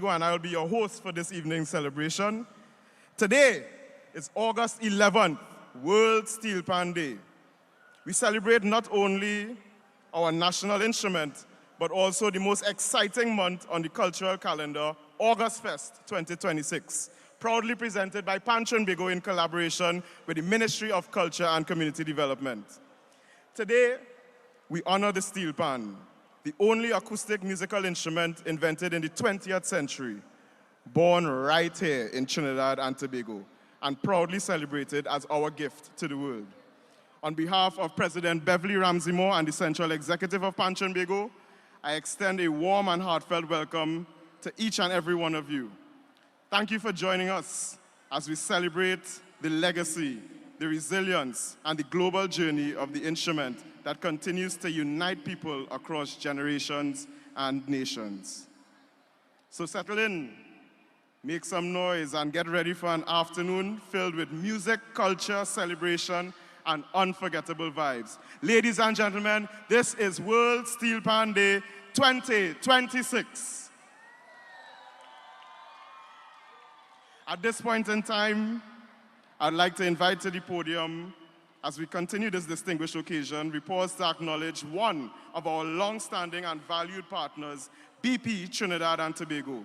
And I will be your host for this evening's celebration. Today is August 11th, World Steelpan Day. We celebrate not only our national instrument, but also the most exciting month on the cultural calendar, August Fest 2026, proudly presented by Pan Trinbago in collaboration with the Ministry of Culture and Community Development. Today, we honor the steelpan, the only acoustic musical instrument invented in the 20th century, born right here in Trinidad and Tobago, and proudly celebrated as our gift to the world. On behalf of President Beverly Ramsey Moore and the Central Executive of Pan Trinbago, I extend a warm and heartfelt welcome to each and every one of you. Thank you for joining us as we celebrate the legacy, the resilience, and the global journey of the instrument that continues to unite people across generations and nations. So settle in, make some noise, and get ready for an afternoon filled with music, culture, celebration, and unforgettable vibes. Ladies and gentlemen, this is World Steelpan Day 2026. At this point in time, I'd like to invite to the podium, as we continue this distinguished occasion, we pause to acknowledge one of our long-standing and valued partners, BP Trinidad and Tobago,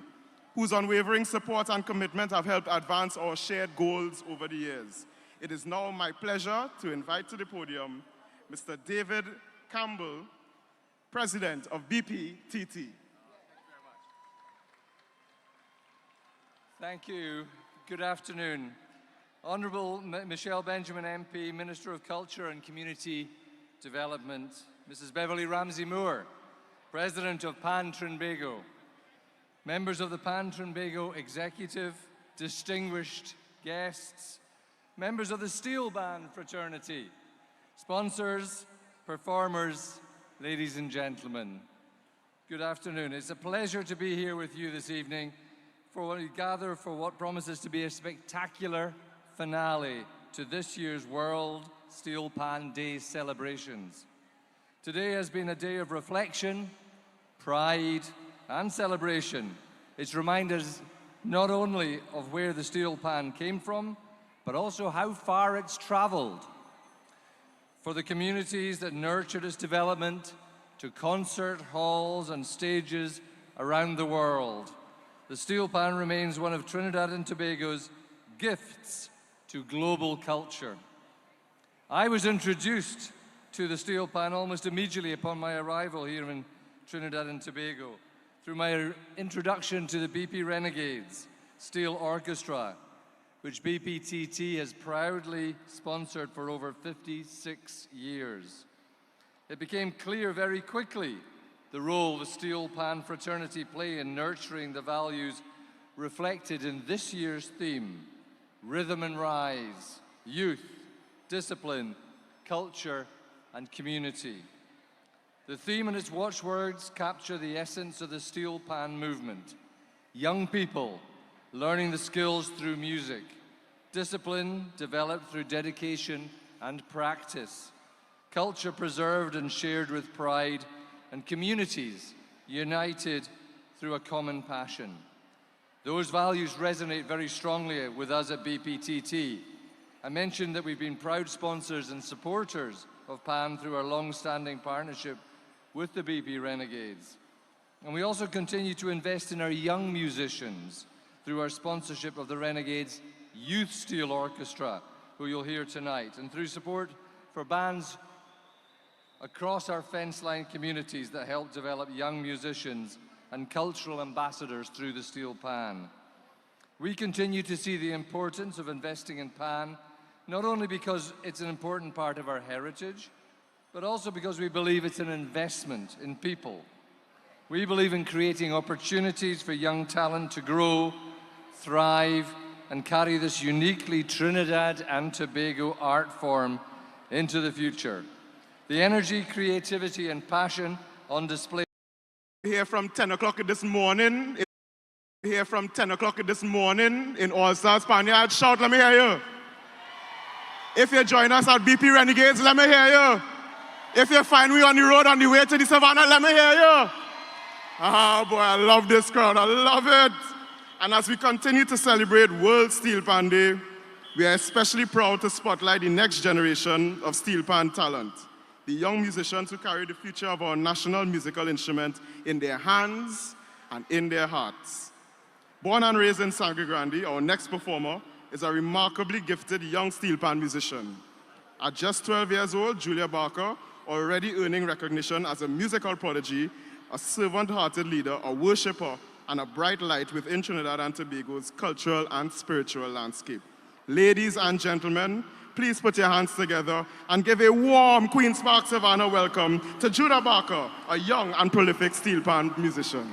whose unwavering support and commitment have helped advance our shared goals over the years. It is now my pleasure to invite to the podium Mr. David Campbell, President of BP TT. Thank you. Good afternoon. Honourable Michelle Benjamin MP, Minister of Culture and Community Development, Mrs. Beverly Ramsey Moore, President of Pan Trinbago, members of the Pan Trinbago Executive, distinguished guests, members of the Steelpan fraternity, sponsors, performers, ladies and gentlemen. Good afternoon. It's a pleasure to be here with you this evening for we gather for what promises to be a spectacular finale to this year's World Steelpan Day celebrations. Today has been a day of reflection, pride, and celebration. It's reminded us not only of where the steelpan came from, but also how far it's traveled. For the communities that nurtured its development, to concert halls and stages around the world, the steelpan remains one of Trinidad and Tobago's gifts to global culture. I was introduced to the steelpan almost immediately upon my arrival here in Trinidad and Tobago through my introduction to the BP Renegades Steel Orchestra, which BPTT has proudly sponsored for over 56 years. It became clear very quickly the role the Steelpan fraternity play in nurturing the values reflected in this year's theme: rhythm and rise, youth, discipline, culture, and community. The theme and its watchwords capture the essence of the Steelpan movement. Young people learning the skills through music, discipline developed through dedication and practice, culture preserved and shared with pride, and communities united through a common passion. Those values resonate very strongly with us at BPTT. I mentioned that we've been proud sponsors and supporters of PAN through our long-standing partnership with the BP Renegades. And we also continue to invest in our young musicians through our sponsorship of the Renegades Youth Steel Orchestra, who you'll hear tonight, and through support for bands across our fence-line communities that help develop young musicians and cultural ambassadors through the Steelpan. We continue to see the importance of investing in PAN, not only because it's an important part of our heritage, but also because we believe it's an investment in people. We believe in creating opportunities for young talent to grow, thrive, and carry this uniquely Trinidad and Tobago art form into the future. The energy, creativity, and passion on display. Here from 10 o'clock this morning. Here from 10 o'clock this morning in All Stars Spaniard. Shout, let me hear you. If you join us at BP Renegades, let me hear you. If you find me on the road on the way to the Savannah, let me hear you. Ah, boy, I love this crowd. I love it. And as we continue to celebrate World Steelpan Day, we are especially proud to spotlight the next generation of Steelpan talent, the young musicians who carry the future of our national musical instrument in their hands and in their hearts. Born and raised in Sangre Grande, our next performer is a remarkably gifted young Steelpan musician. At just 12 years old, Julia Barker, already earning recognition as a musical prodigy, a servant-hearted leader, a worshiper, and a bright light within Trinidad and Tobago's cultural and spiritual landscape. Ladies and gentlemen, please put your hands together and give a warm Queen's Park Savannah welcome to Judah Barker, a young and prolific Steelpan musician.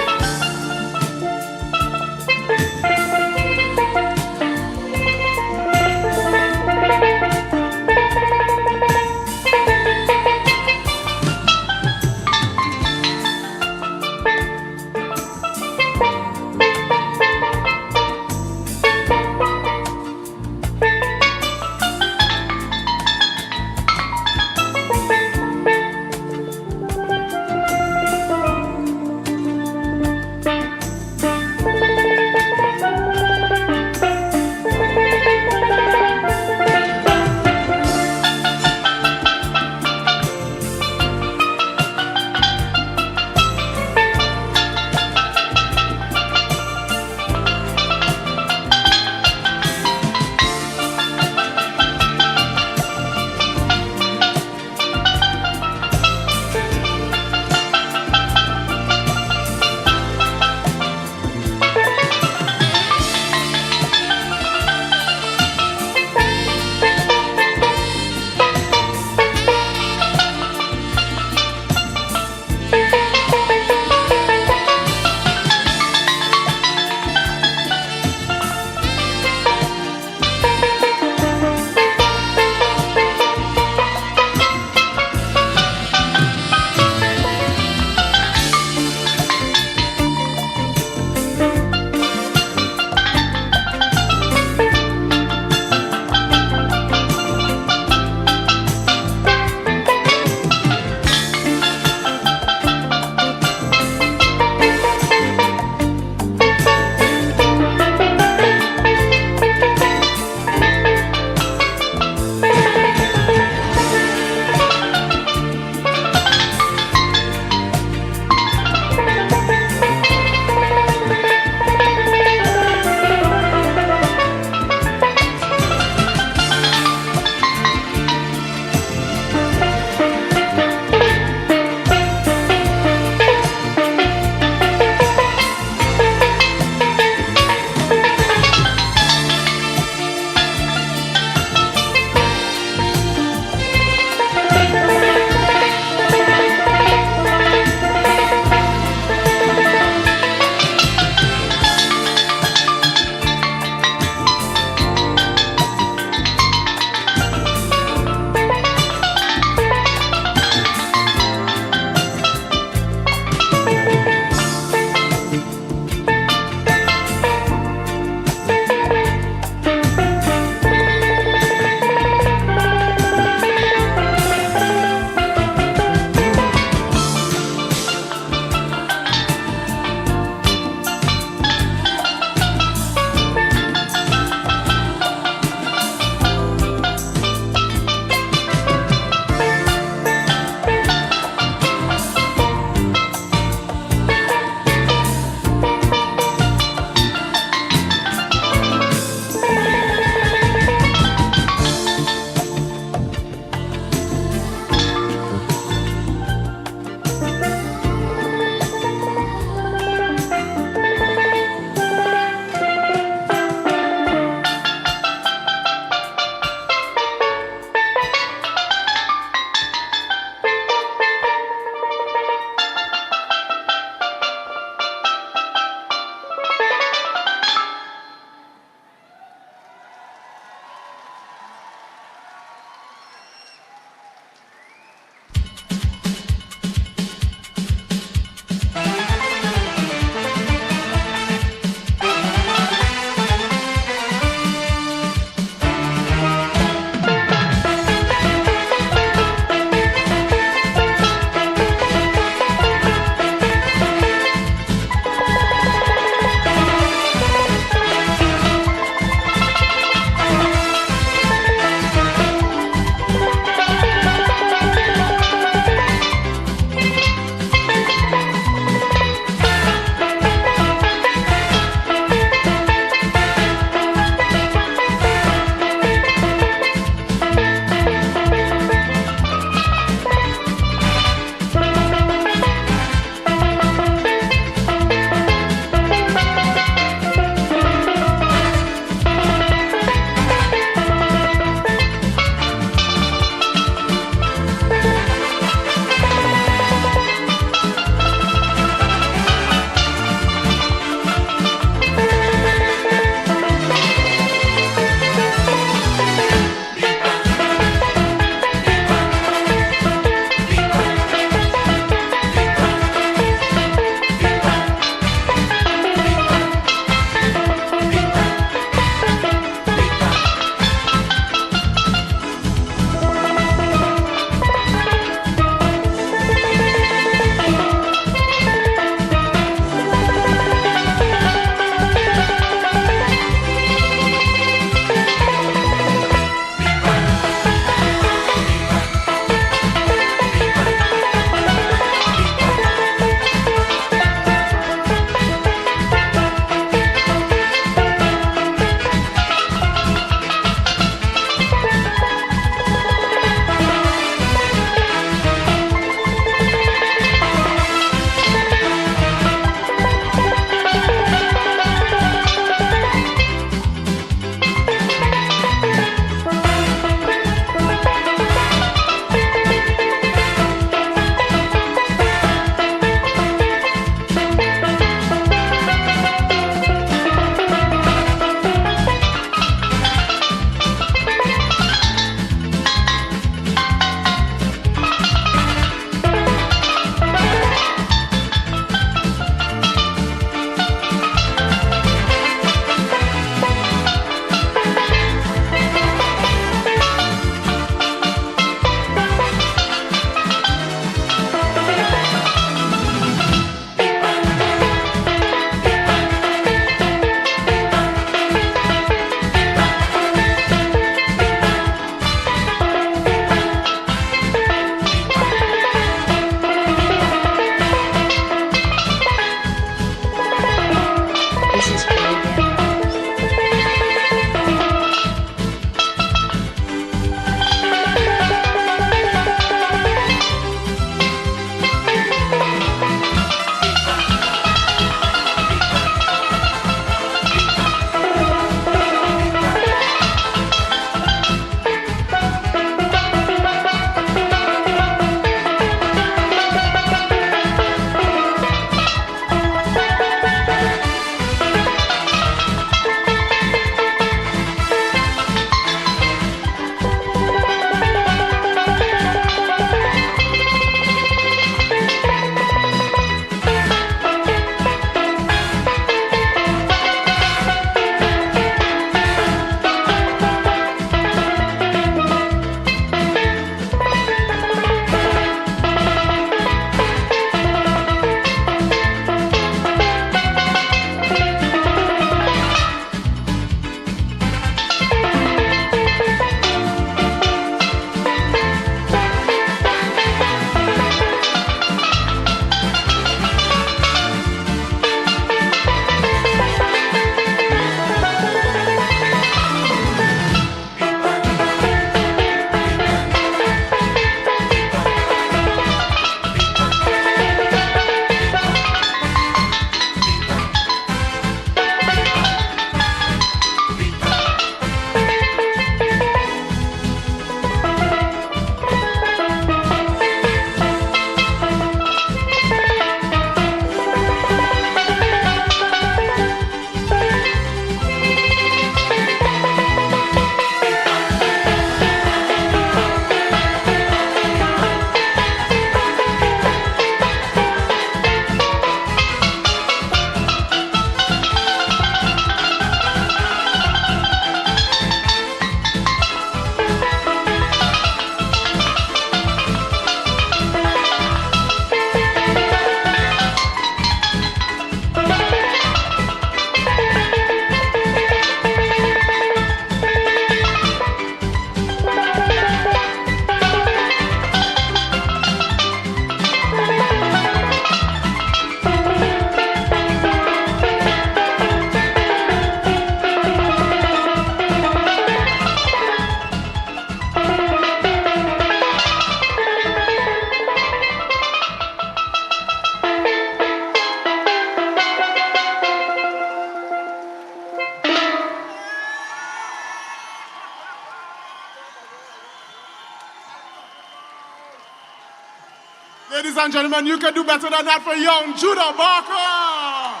Ladies and gentlemen, you can do better than that for young Judah Barker.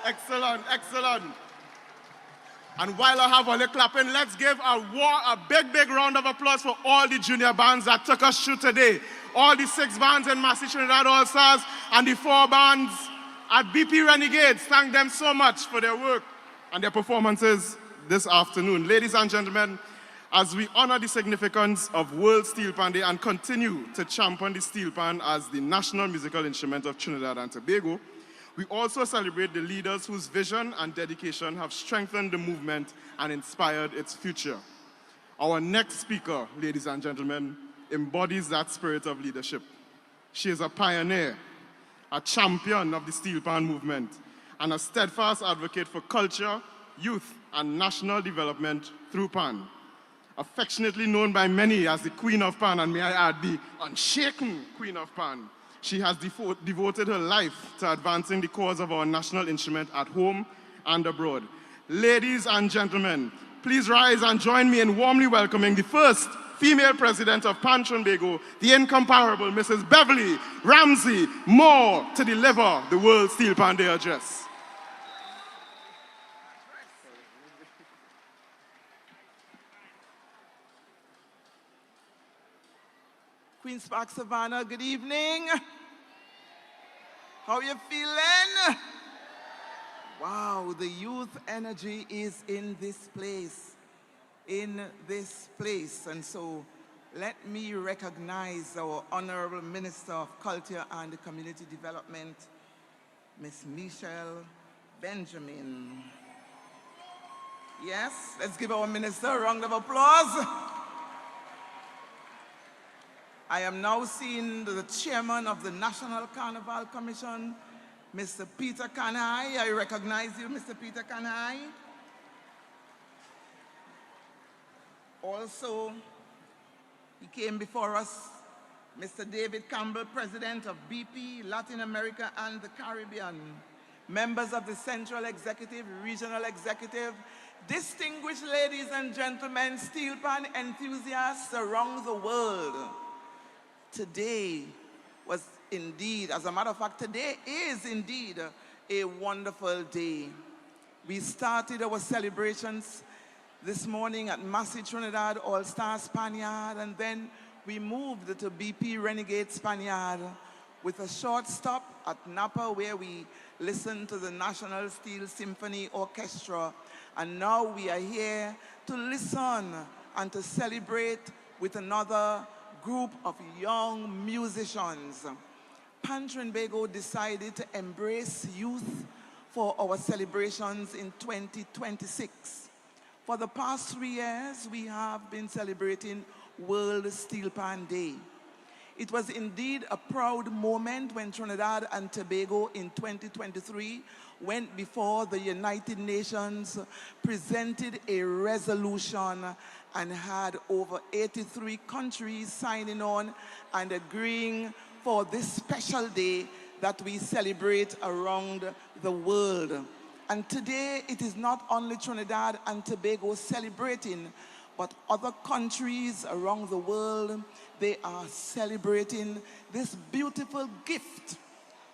Excellent, excellent. And while I have all the clapping, let's give a big round of applause for all the junior bands that took us through today. All the 6 bands in Massey Trinidad All-Stars and the 4 bands at BP Renegades. Thank them so much for their work and their performances this afternoon. Ladies and gentlemen, as we honor the significance of World Steelpan Day and continue to champion the steelpan as the national musical instrument of Trinidad and Tobago, we also celebrate the leaders whose vision and dedication have strengthened the movement and inspired its future. Our next speaker, ladies and gentlemen, embodies that spirit of leadership. She is a pioneer, a champion of the steelpan movement, and a steadfast advocate for culture, youth, and national development through Pan. Affectionately known by many as the Queen of Pan, and may I add, the unshaken Queen of Pan, she has devoted her life to advancing the cause of our national instrument at home and abroad. Ladies and gentlemen, please rise and join me in warmly welcoming the first female president of Pan Trinbago, the incomparable Mrs. Beverly Ramsey Moore, to deliver the World Steelpan Day address. Queen's Park, Savannah, good evening. How you feeling? Wow, the youth energy is in this place. And so let me recognize our Honorable Minister of Culture and Community Development, Miss Michelle Benjamin. Yes, let's give our minister a round of applause. I am now seeing the chairman of the National Carnival Commission, Mr. Peter Kanhai. I recognize you, Mr. Peter Kanhai. Also, he came before us, Mr. David Campbell, President of BP, Latin America and the Caribbean, members of the Central Executive, Regional Executive, distinguished ladies and gentlemen, steelpan enthusiasts around the world. Today was indeed, as a matter of fact, today is indeed a wonderful day. We started our celebrations this morning at Massey Trinidad All-Star Spaniard, and then we moved to BP Renegade Spaniard with a short stop at Napa where we listened to the National Steel Symphony Orchestra. And now we are here to listen and to celebrate with another group of young musicians. Pan Trinbago decided to embrace youth for our celebrations in 2026. For the past 3 years, we have been celebrating World Steelpan Day. It was indeed a proud moment when Trinidad and Tobago in 2023 went before the United Nations, presented a resolution, and had over 83 countries signing on and agreeing for this special day that we celebrate around the world. And today, it is not only Trinidad and Tobago celebrating, but other countries around the world, they are celebrating this beautiful gift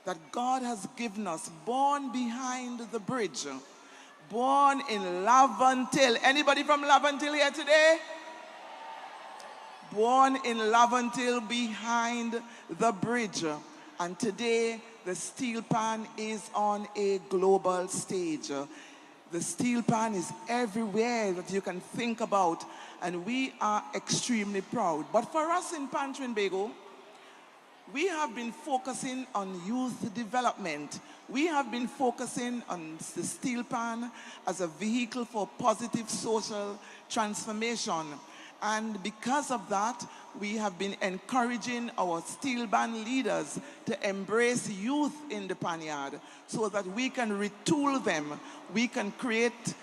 that God has given us, born behind the bridge, born in Laventille. Anybody from Laventille here today? Born in Laventille behind the bridge. And today, the steelpan is on a global stage. The steelpan is everywhere that you can think about, and we are extremely proud. But for us in Pan Trinbago, we have been focusing on youth development. We have been focusing on the steelpan as a vehicle for positive social transformation. And because of that, we have been encouraging our steelpan leaders to embrace youth in the panyard so that we can retool them. We can create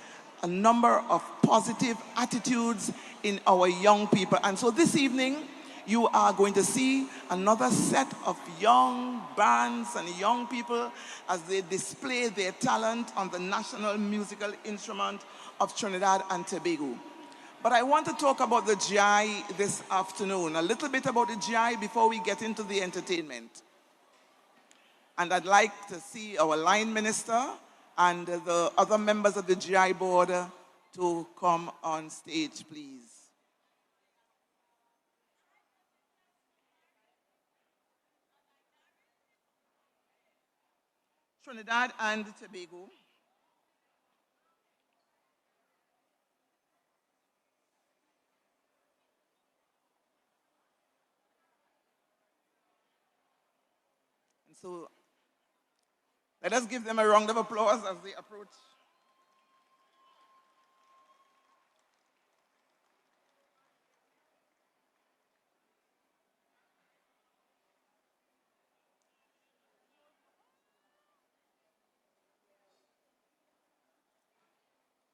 a number of positive attitudes in our young people. And so this evening, you are going to see another set of young bands and young people as they display their talent on the national musical instrument of Trinidad and Tobago. But I want to talk about the GI this afternoon, a little bit about the GI before we get into the entertainment. And I'd like to see our line minister and the other members of the GI board to come on stage, please. Trinidad and Tobago. And so let us give them a round of applause as they approach.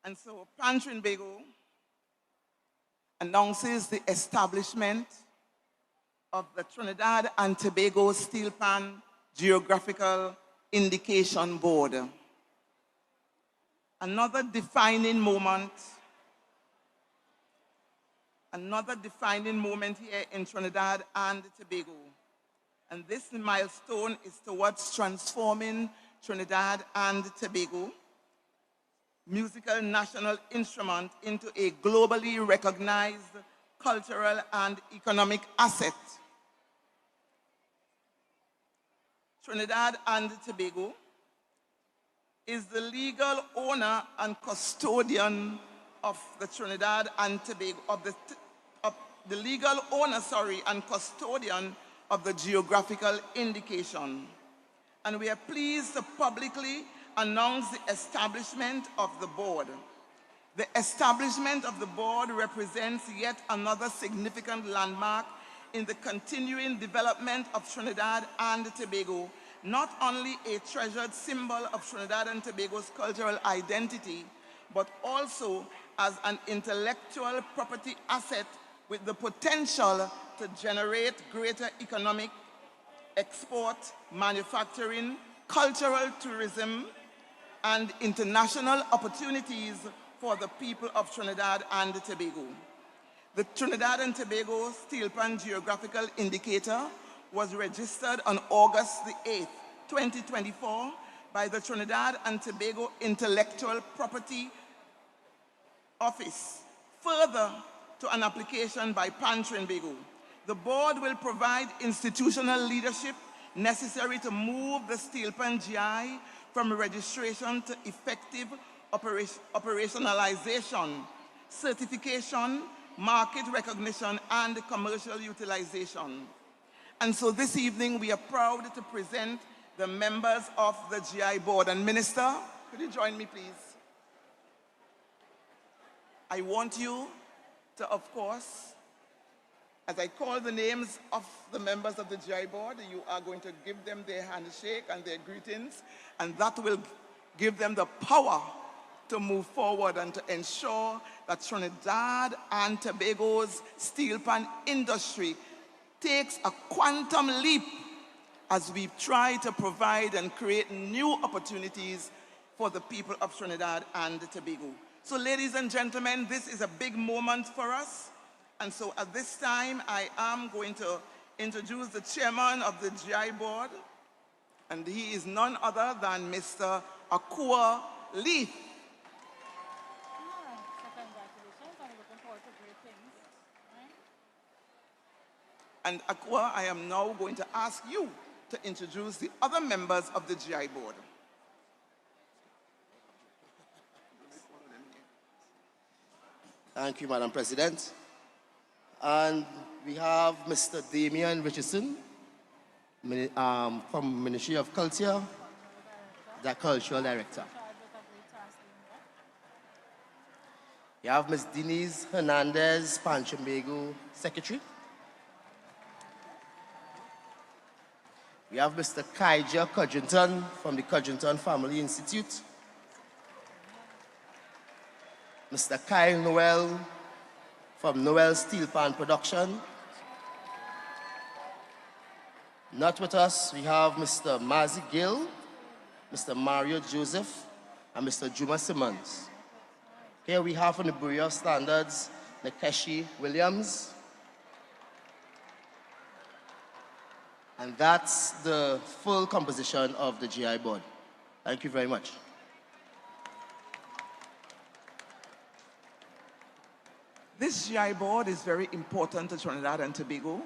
And so Trinbago announces the establishment of the Trinidad and Tobago Steelpan Geographical Indication Board. Another defining moment here in Trinidad and Tobago. And this milestone is towards transforming Trinidad and Tobago musical national instrument into a globally recognized cultural and economic asset. Trinidad and Tobago is the legal owner and custodian of the Trinidad and Tobago, the legal owner, and custodian of the geographical indication. And we are pleased to publicly announce the establishment of the board. The establishment of the board represents yet another significant landmark in the continuing development of Trinidad and Tobago, not only a treasured symbol of Trinidad and Tobago's cultural identity, but also as an intellectual property asset with the potential to generate greater economic, export, manufacturing, cultural tourism, and international opportunities for the people of Trinidad and Tobago. The Trinidad and Tobago Steelpan Geographical Indicator was registered on August the 8th, 2024 by the Trinidad and Tobago Intellectual Property Office, further to an application by Trinbago. The board will provide institutional leadership necessary to move the Steelpan GI from registration to effective operationalization, certification, market recognition, and commercial utilization. And so this evening, we are proud to present the members of the GI board. And Minister, could you join me, please? I want you to, of course, as I call the names of the members of the GI board, you are going to give them their handshake and their greetings, and that will give them the power to move forward and to ensure that Trinidad and Tobago's steelpan industry takes a quantum leap as we try to provide and create new opportunities for the people of Trinidad and Tobago. So ladies and gentlemen, this is a big moment for us. And so at this time, I am going to introduce the chairman of the GI board, and he is none other than Mr. Akua Leith. And Akua, I am now going to ask you to introduce the other members of the GI board. Thank you, Madam President. And we have Mr. Damian Richardson from Ministry of Culture, the Cultural Director. We have Ms. Denise Hernandez, Trinbago Secretary. We have Mr. Kaija Cudgington from the Cudgington Family Institute. Mr. Kyle Noel from Noel Steelpan Production. Not with us, we have Mr. Mazi Gill, Mr. Mario Joseph, and Mr. Juma Simmons. Here we have from the Bureau of Standards, Nkeshi Williams. And that's the full composition of the GI board. Thank you very much. This GI board is very important to Trinidad and Tobago.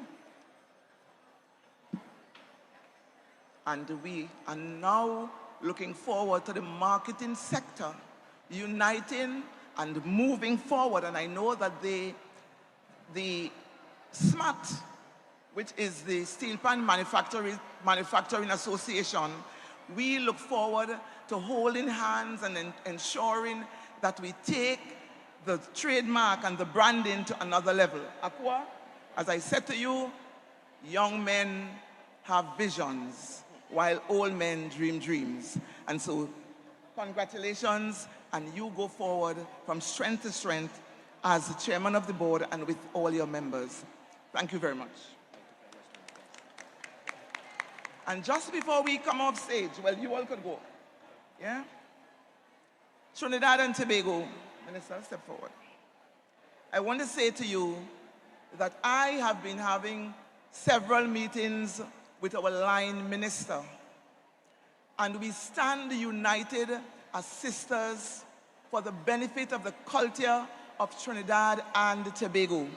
And we are now looking forward to the marketing sector uniting and moving forward. And I know that the SMAT, which is the Steelpan Manufacturing Association, we look forward to holding hands and ensuring that we take the trademark and the branding to another level. Aqua, as I said to you, young men have visions while old men dream dreams. And so congratulations, and you go forward from strength to strength as the chairman of the board and with all your members. Thank you very much. And just before we come off stage, well, you all could go, yeah? Trinidad and Tobago, Minister, step forward. I want to say to you that I have been having several meetings with our line minister, and we stand united as sisters for the benefit of the culture of Trinidad and Tobago.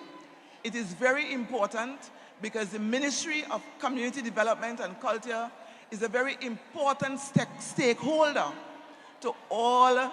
It is very important because the Ministry of Community Development and Culture is a very important stakeholder to all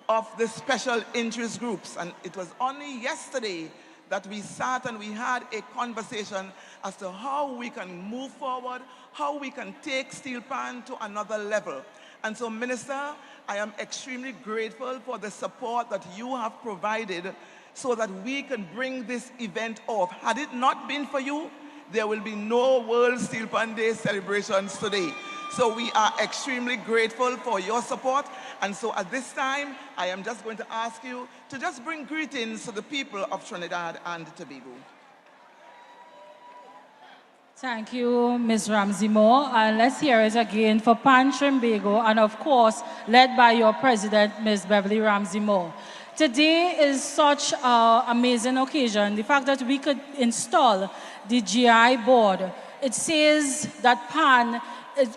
of the special interest groups. And it was only yesterday that we sat and we had a conversation as to how we can move forward, how we can take Steelpan to another level. And so, Minister, I am extremely grateful for the support that you have provided so that we can bring this event off. Had it not been for you, there will be no World Steelpan Day celebrations today. So we are extremely grateful for your support. And so at this time, I am just going to ask you to just bring greetings to the people of Trinidad and Tobago. Thank you, Ms. Ramsey Moore. And let's hear it again for Pan Trimbago, and of course, led by your president, Ms. Beverly Ramsey Moore. Today is such an amazing occasion. The fact that we could install the GI board, it says that Pan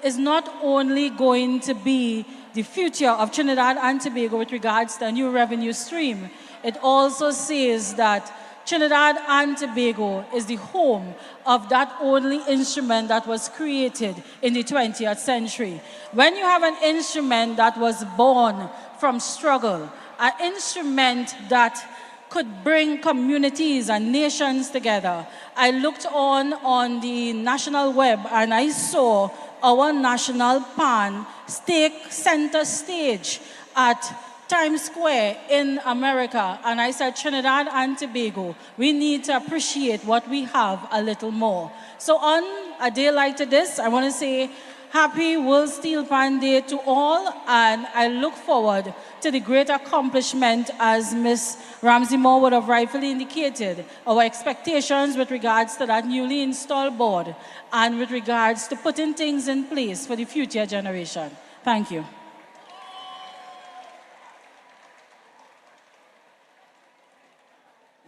is not only going to be the future of Trinidad and Tobago with regards to a new revenue stream, it also says that Trinidad and Tobago is the home of that only instrument that was created in the 20th century. When you have an instrument that was born from struggle, an instrument that could bring communities and nations together, I looked on the national web and I saw our national pan take center stage at Times Square in America, and I said, Trinidad and Tobago, we need to appreciate what we have a little more. So on a day like this, I want to say happy World Steelpan Day to all, and I look forward to the great accomplishment, as Ms. Ramsey Moore would have rightfully indicated, our expectations with regards to that newly installed board and with regards to putting things in place for the future generation. Thank you.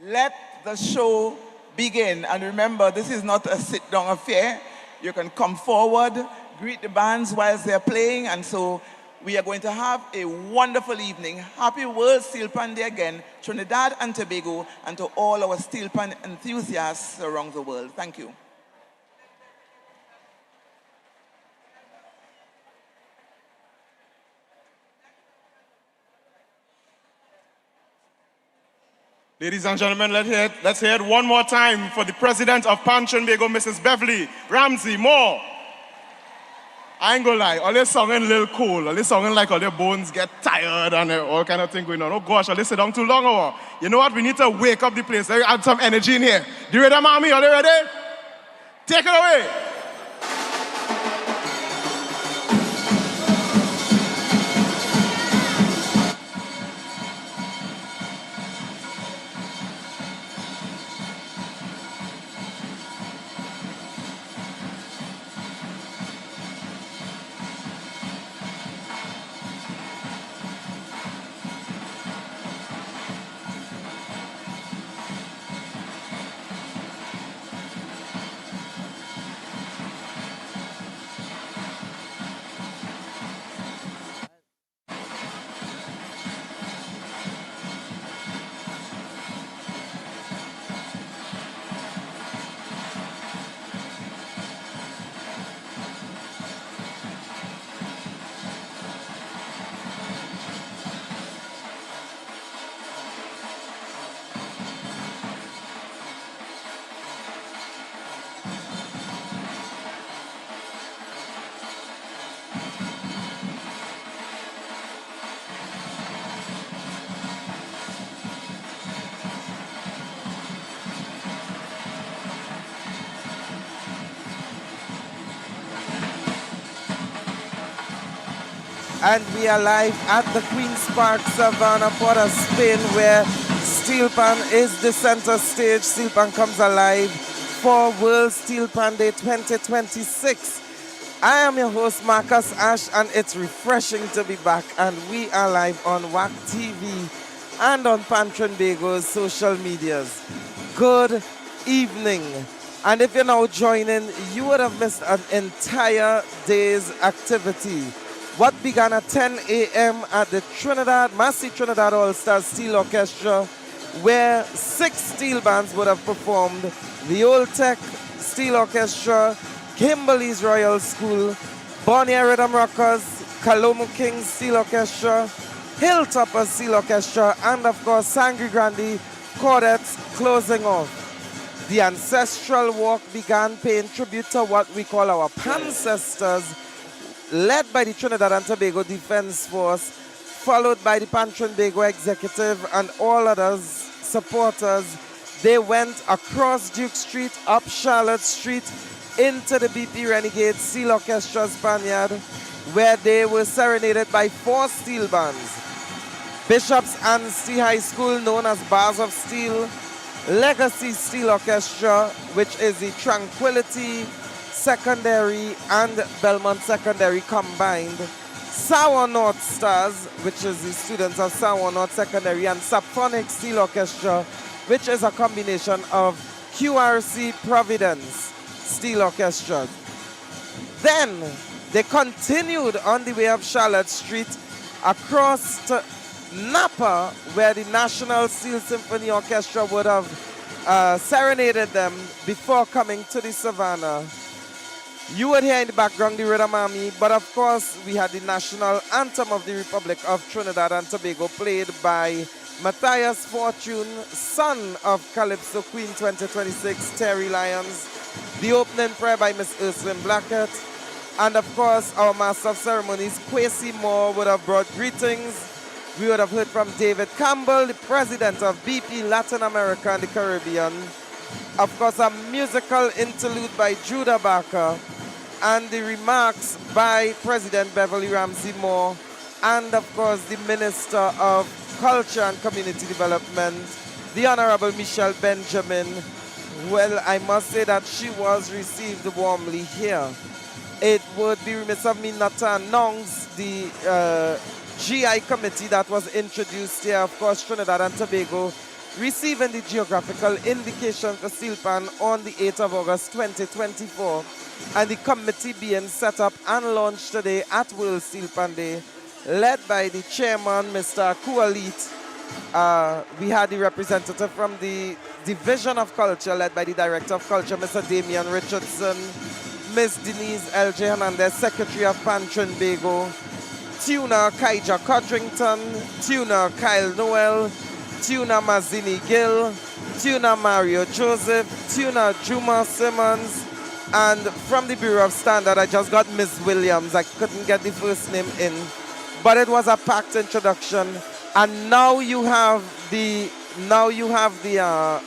Let the show begin. And remember, this is not a sit-down affair. You can come forward, greet the bands whilst they're playing, and so we are going to have a wonderful evening. Happy World Steelpan Day again, Trinidad and Tobago, and to all our Steelpan enthusiasts around the world. Thank you. Ladies and gentlemen, let's hear it one more time for the president of Pan Trimbago, Mrs. Beverly Ramsey Moore. I ain't gonna lie, all this songing a little cool, all this songing like all their bones get tired and all kind of thing going on. Oh gosh, all this sit down too long or you know what, we need to wake up the place. Let's add some energy in here. Do you ready, mommy? Are you ready? Take it away. and we are live at the Queen's Park, Savannah, Port of Spain, where Steelpan is the center stage. Steelpan comes alive for World Steelpan Day 2026. I am your host, Marcus Ash, and it's refreshing to be back, and we are live on WAC TV and on Pan Trinbago's social medias. Good evening. And if you're now joining, you would have missed an entire day's activity. What began at 10 a.m. at the Massey Trinidad All-Stars Steel Orchestra, where 6 steel bands would have performed: the Old Tech Steel Orchestra, Kimberley's Royal School, Bonnier Rhythm Rockers, Kalomu Kings Steel Orchestra, Hilltoppers Steel Orchestra, and of course Sangre Grande Chordettes closing off. The ancestral walk began paying tribute to what we call our pancestors, led by the Trinidad and Tobago Defense Force, followed by the Pan Trinbago Executive and all others supporters. They went across Duke Street, up Charlotte Street, into the BP Renegade Steel Orchestra Spaniard, where they were serenaded by 4 steel bands: Bishop's Anstey High School, known as Bars of Steel; Legacy Steel Orchestra, which is the Tranquility Secondary and Belmont Secondary combined; Sour North Stars, which is the students of Sour North Secondary; and Symphonic Steel Orchestra, which is a combination of QRC Providence Steel Orchestra. Then they continued on the way up Charlotte Street across to Napa, where the National Steel Symphony Orchestra would have serenaded them before coming to the Savannah. You would hear in the background the Rhythm Army, but of course we had the national anthem of the Republic of Trinidad and Tobago played by Matthias Fortune, son of Calypso Queen 2026, Terry Lyons. The opening prayer by Miss Ursuline Blackett. And of course our Master of Ceremonies, Kwesi Moore, would have brought greetings. We would have heard from David Campbell, the president of BP Latin America and the Caribbean. Of course, a musical interlude by Judah Barker, and the remarks by President Beverly Ramsey Moore, and of course the Minister of Culture and Community Development, the Honorable Michelle Benjamin. Well, I must say that she was received warmly here. It would be remiss of me not to announce the GI committee that was introduced here. Of course, Trinidad and Tobago receiving the geographical indication for Steelpan on the 8th of August 2024, and the committee being set up and launched today at World Steelpan Day, led by the chairman, Mr. Kualit. We had the representative from the Division of Culture, led by the Director of Culture, Mr. Damian Richardson, Ms. Denise L.J. Hernandez, Secretary of Pan Trinbago, tuner Kaija Codrington, tuner Kyle Noel, tuner Mazini Gill, tuner Mario Joseph, tuner Juma Simmons, and from the Bureau of Standard, I just got Miss Williams. I couldn't get the first name in, but it was a packed introduction. And now you have the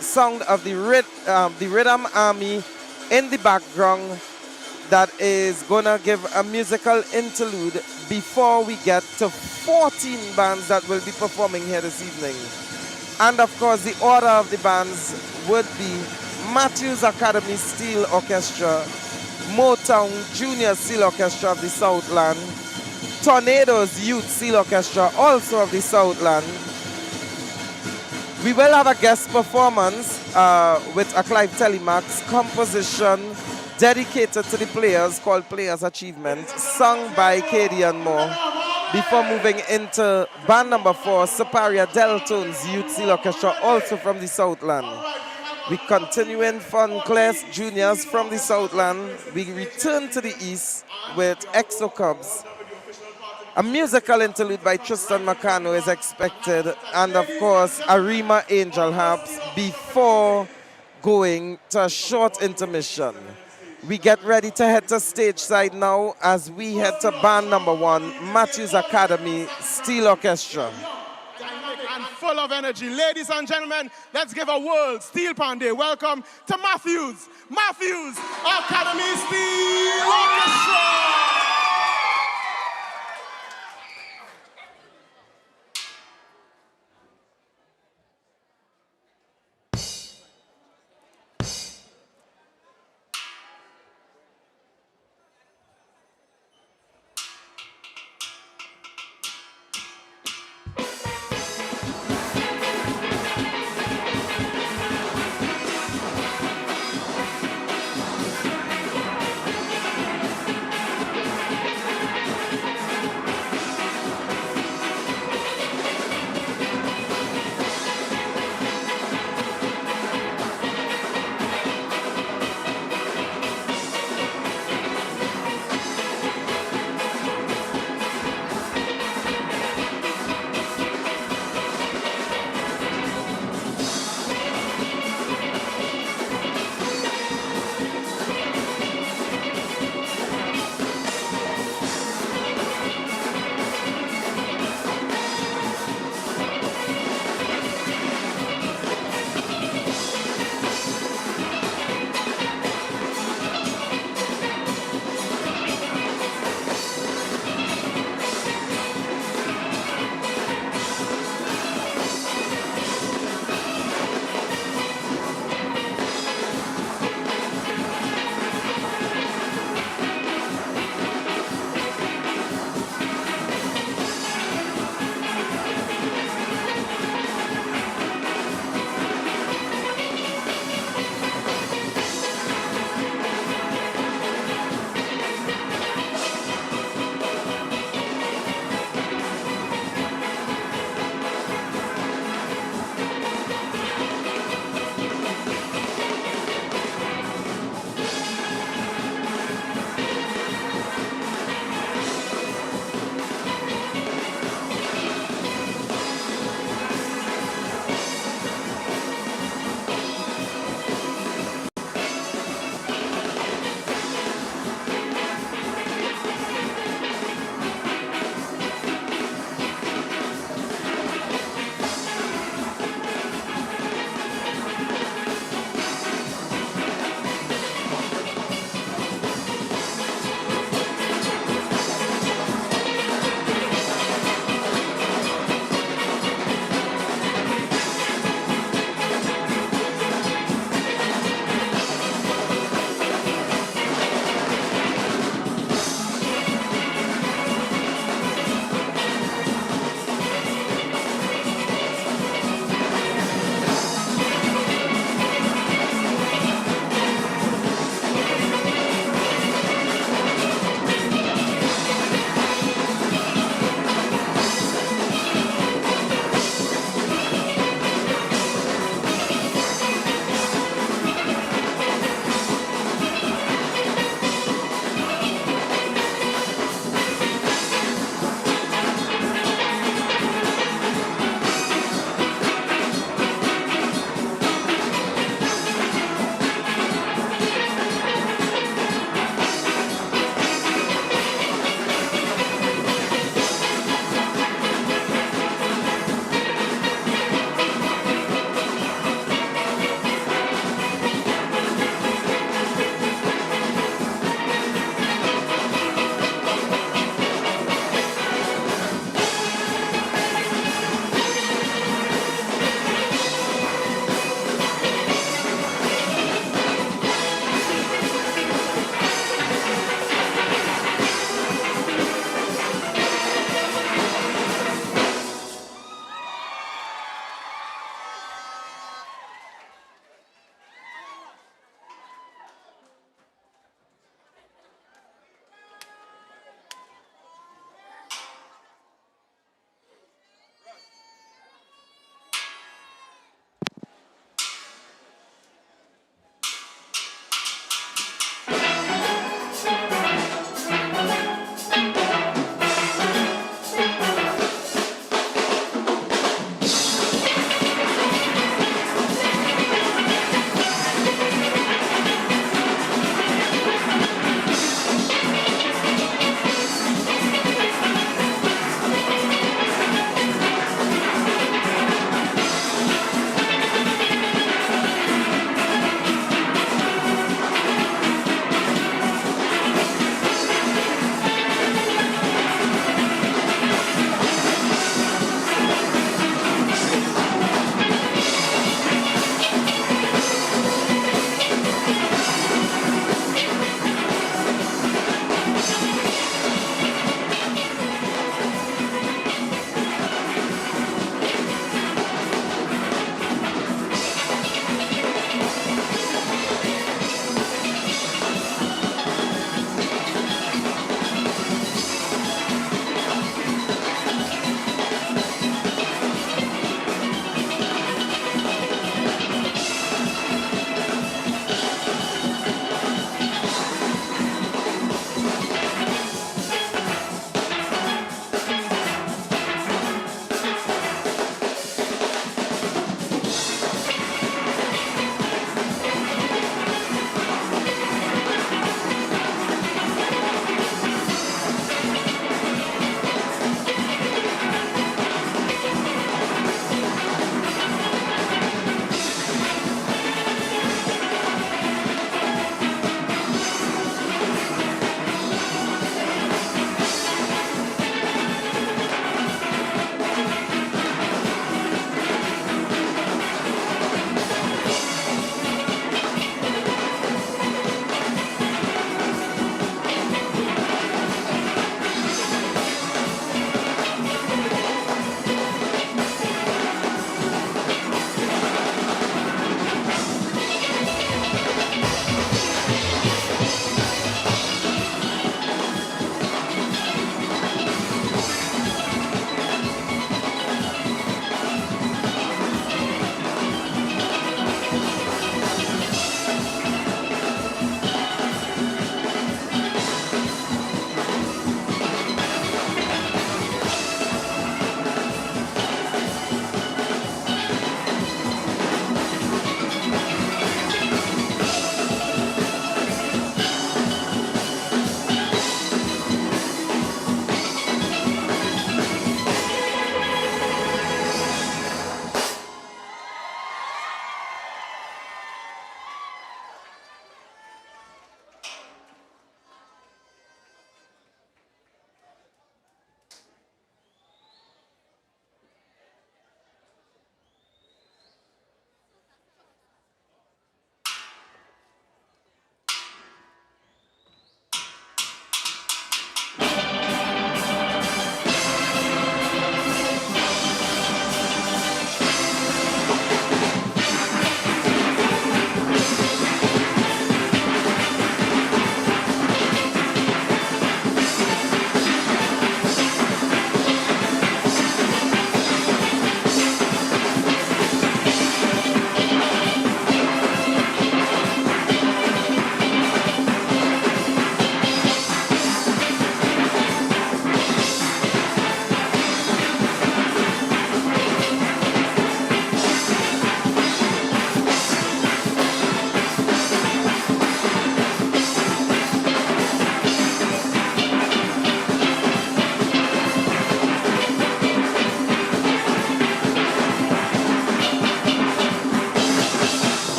sound of the Rhythm Army in the background that is gonna give a musical interlude before we get to 14 bands that will be performing here this evening. And of course, the order of the bands would be Matthews Academy Steel Orchestra, Motown Junior Steel Orchestra of the Southland, Tornadoes Youth Steel Orchestra, also of the Southland. We will have a guest performance with a Clive Telemax composition dedicated to the players called Players Achievement, sung by Cadian Moore, before moving into band number 4, Superior Deltones Youth Steel Orchestra, also from the Southland. We continue in Fun Class Juniors from the Southland. We return to the East with Exo Cubs. A musical interlude by Tristan Macano is expected, and of course, Arima Angel Harps before going to a short intermission. We get ready to head to stage side now as we head to band number 1, Matthews Academy Steel Orchestra. Dynamic and full of energy. Ladies and gentlemen, let's give a World Steelpan Day welcome to Matthews Academy Steel Orchestra.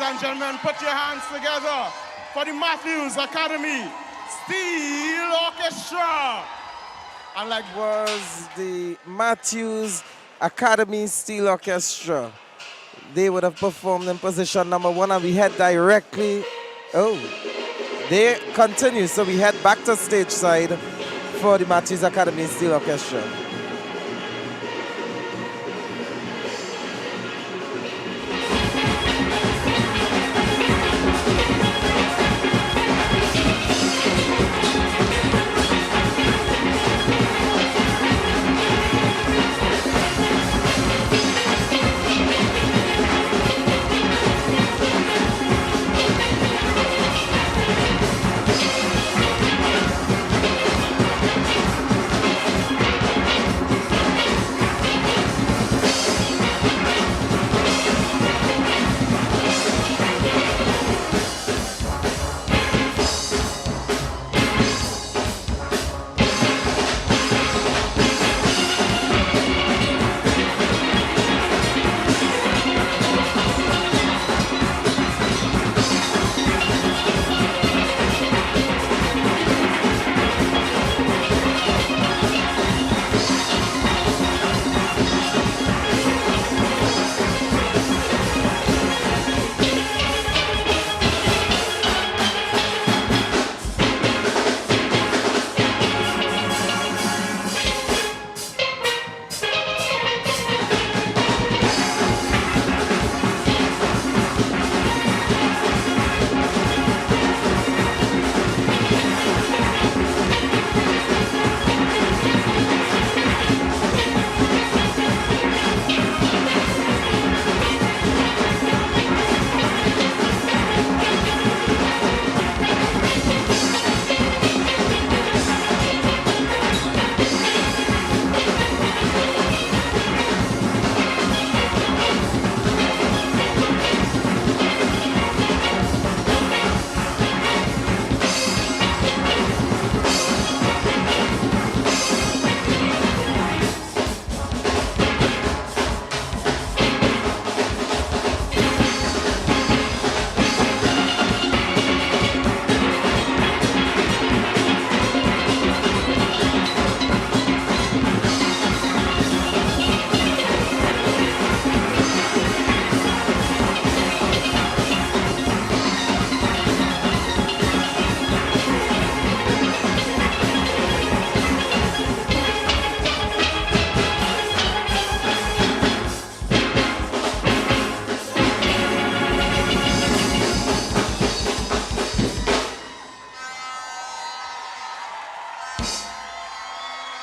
and gentlemen, put your hands together for the Matthews Academy Steel Orchestra. And like was the Matthews Academy Steel Orchestra. They would have performed in position number 1, and we head directly. Oh, they continue, so we head back to stage side for the Matthews Academy Steel Orchestra.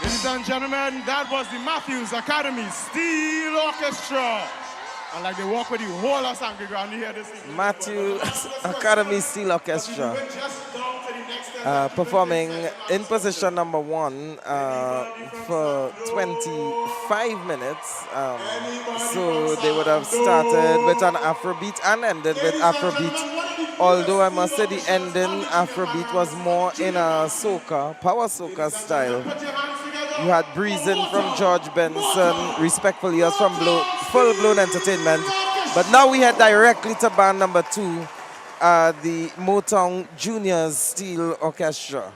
Ladies and gentlemen, that was the Matthews Academy Steel Orchestra. And like they walk with the whole of San Gregory here this evening. Matthews Academy Steel Orchestra performing in position number 1 for 25 minutes. So they would have started with an Afrobeat and ended with Afrobeat. Although I must say the ending Afrobeat was more in a soca, power soca style. You had Breezin' from George Benson, Respectfully Yours from Full Blown Entertainment. But now we head directly to band number 2, the Motown Juniors Steel Orchestra.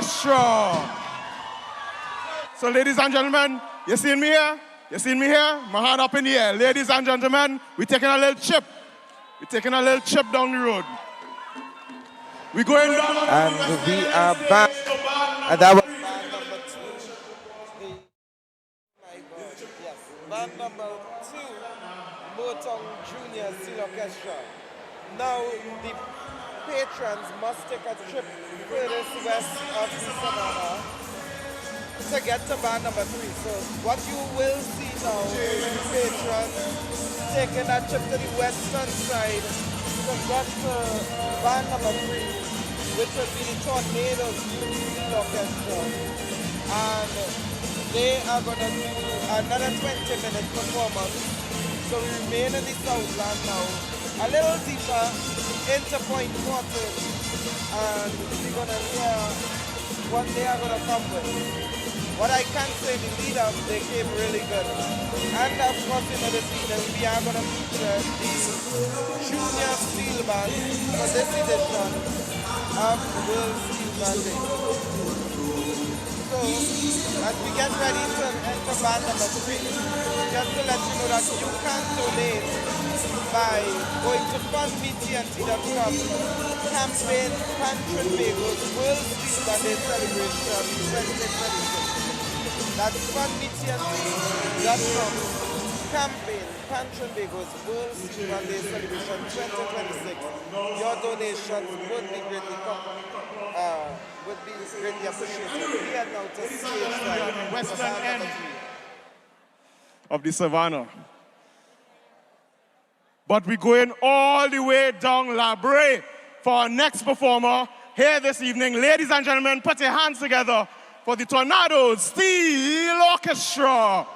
Orchestra. So ladies and gentlemen, you seen me here? You seen me here? My hand up in the air. Ladies and gentlemen, we're taking a little chip. We're taking a little chip down the road. We're going down. And we are back. And that was band number 2. Yes. Band number 2, Motown Junior Steel Orchestra. Now the patrons must take a trip furthest west of Savannah to get to band number 3. So what you will see now is patrons taking that trip to the western side to get to band number 3, which will be the Tornadoes Youth Steel Orchestra. And they are going to do another 20-minute performance. So we remain in the Southland now, a little deeper into Point Quarters, and we're going to hear what they are going to come with. What I can say, the lead-up, they came really good. And of course, this evening, we are going to feature the Junior Steel Band for this edition of World Steel Band Day. So, as we get ready to enter band number 3, just to let you know that you can donate by going to fundmet.com, campaign Pantry Bagels World Steel Band Day Celebration 2026. That's fundmet.com, campaign Pantry Bagels World Steel Band Day Celebration 2026. Your donations would be greatly appreciated. We are now to stage right, Western end of the Savannah. But we're going all the way down La Brea for our next performer here this evening. Ladies and gentlemen, put your hands together for the Tornadoes Steel Orchestra.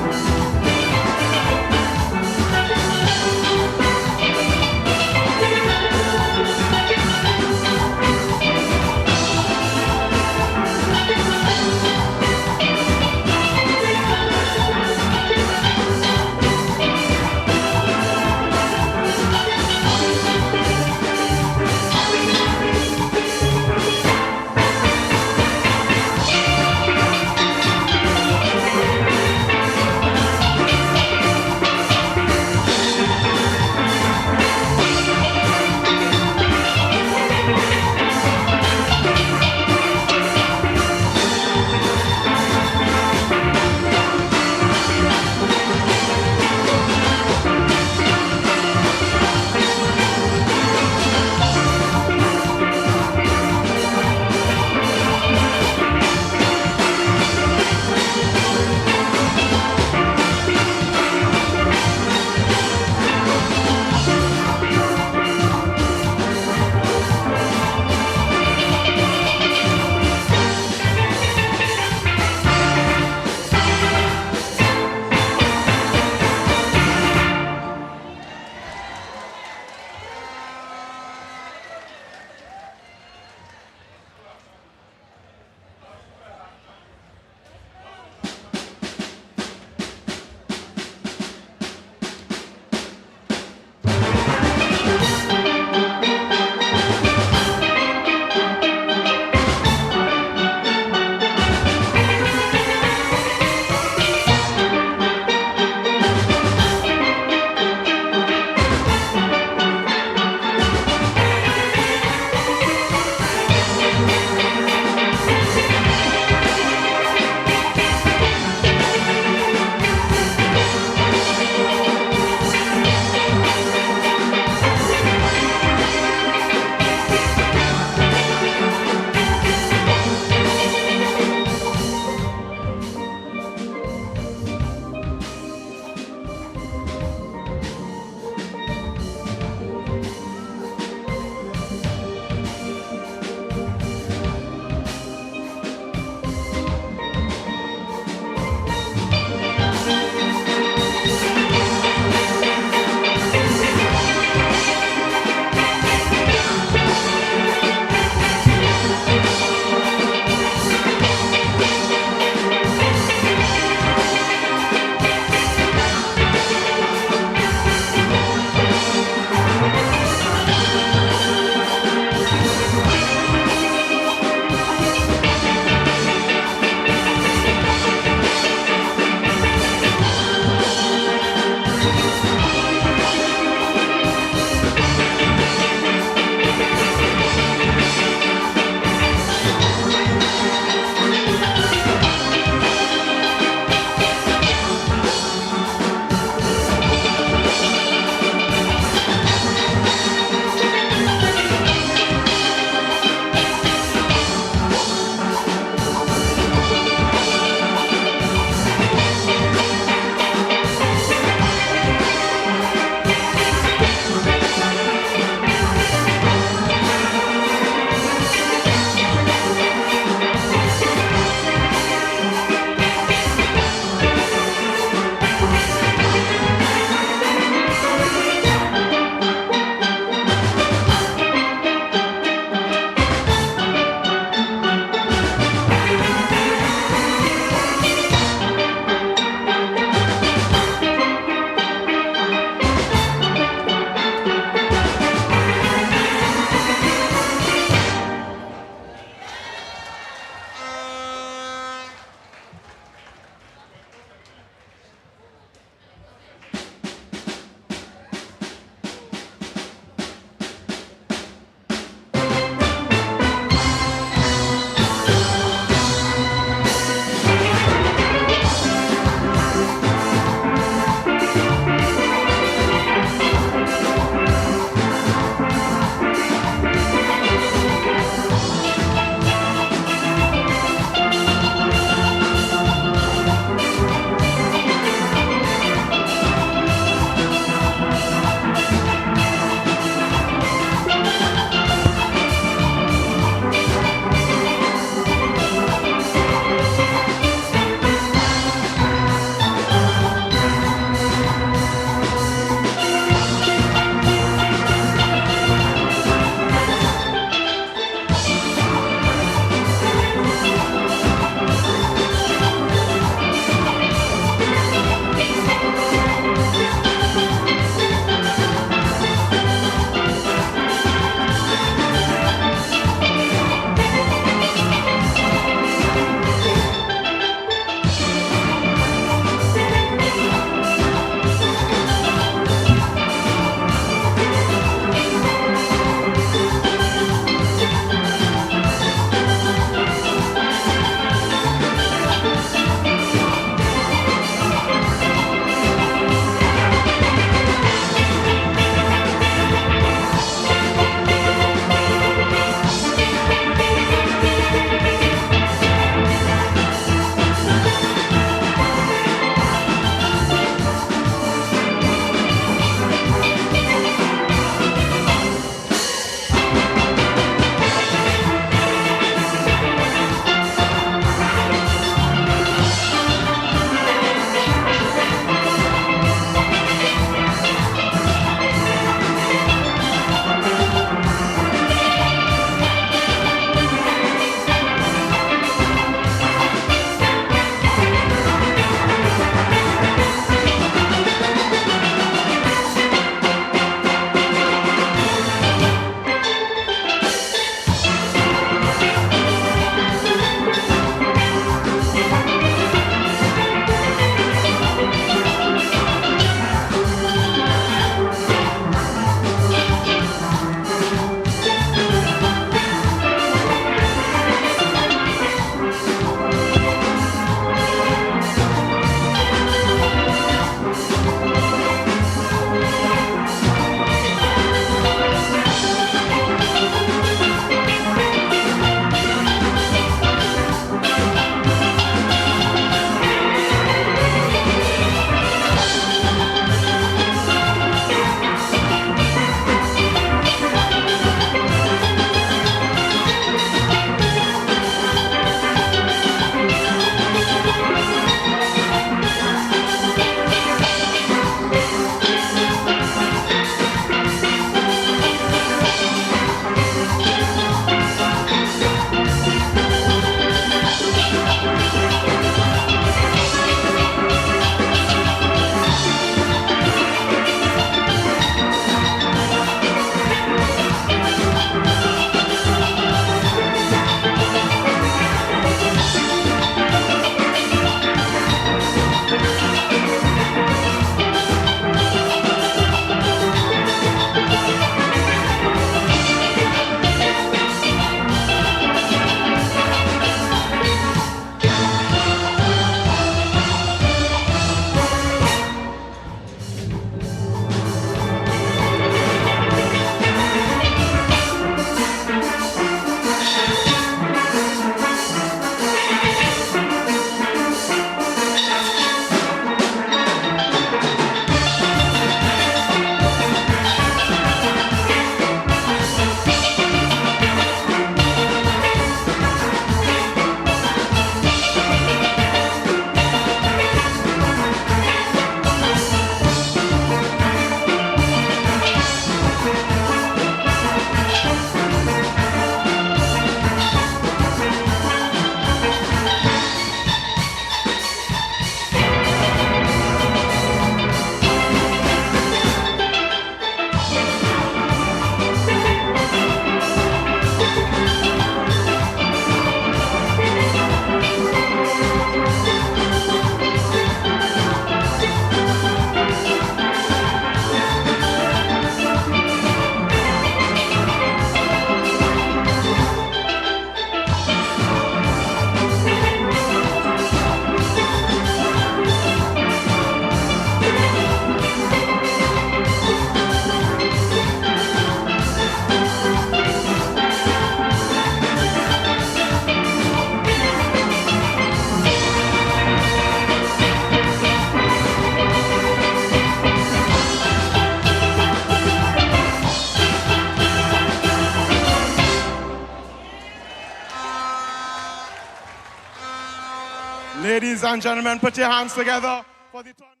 Ladies and gentlemen, put your hands together for the tornado.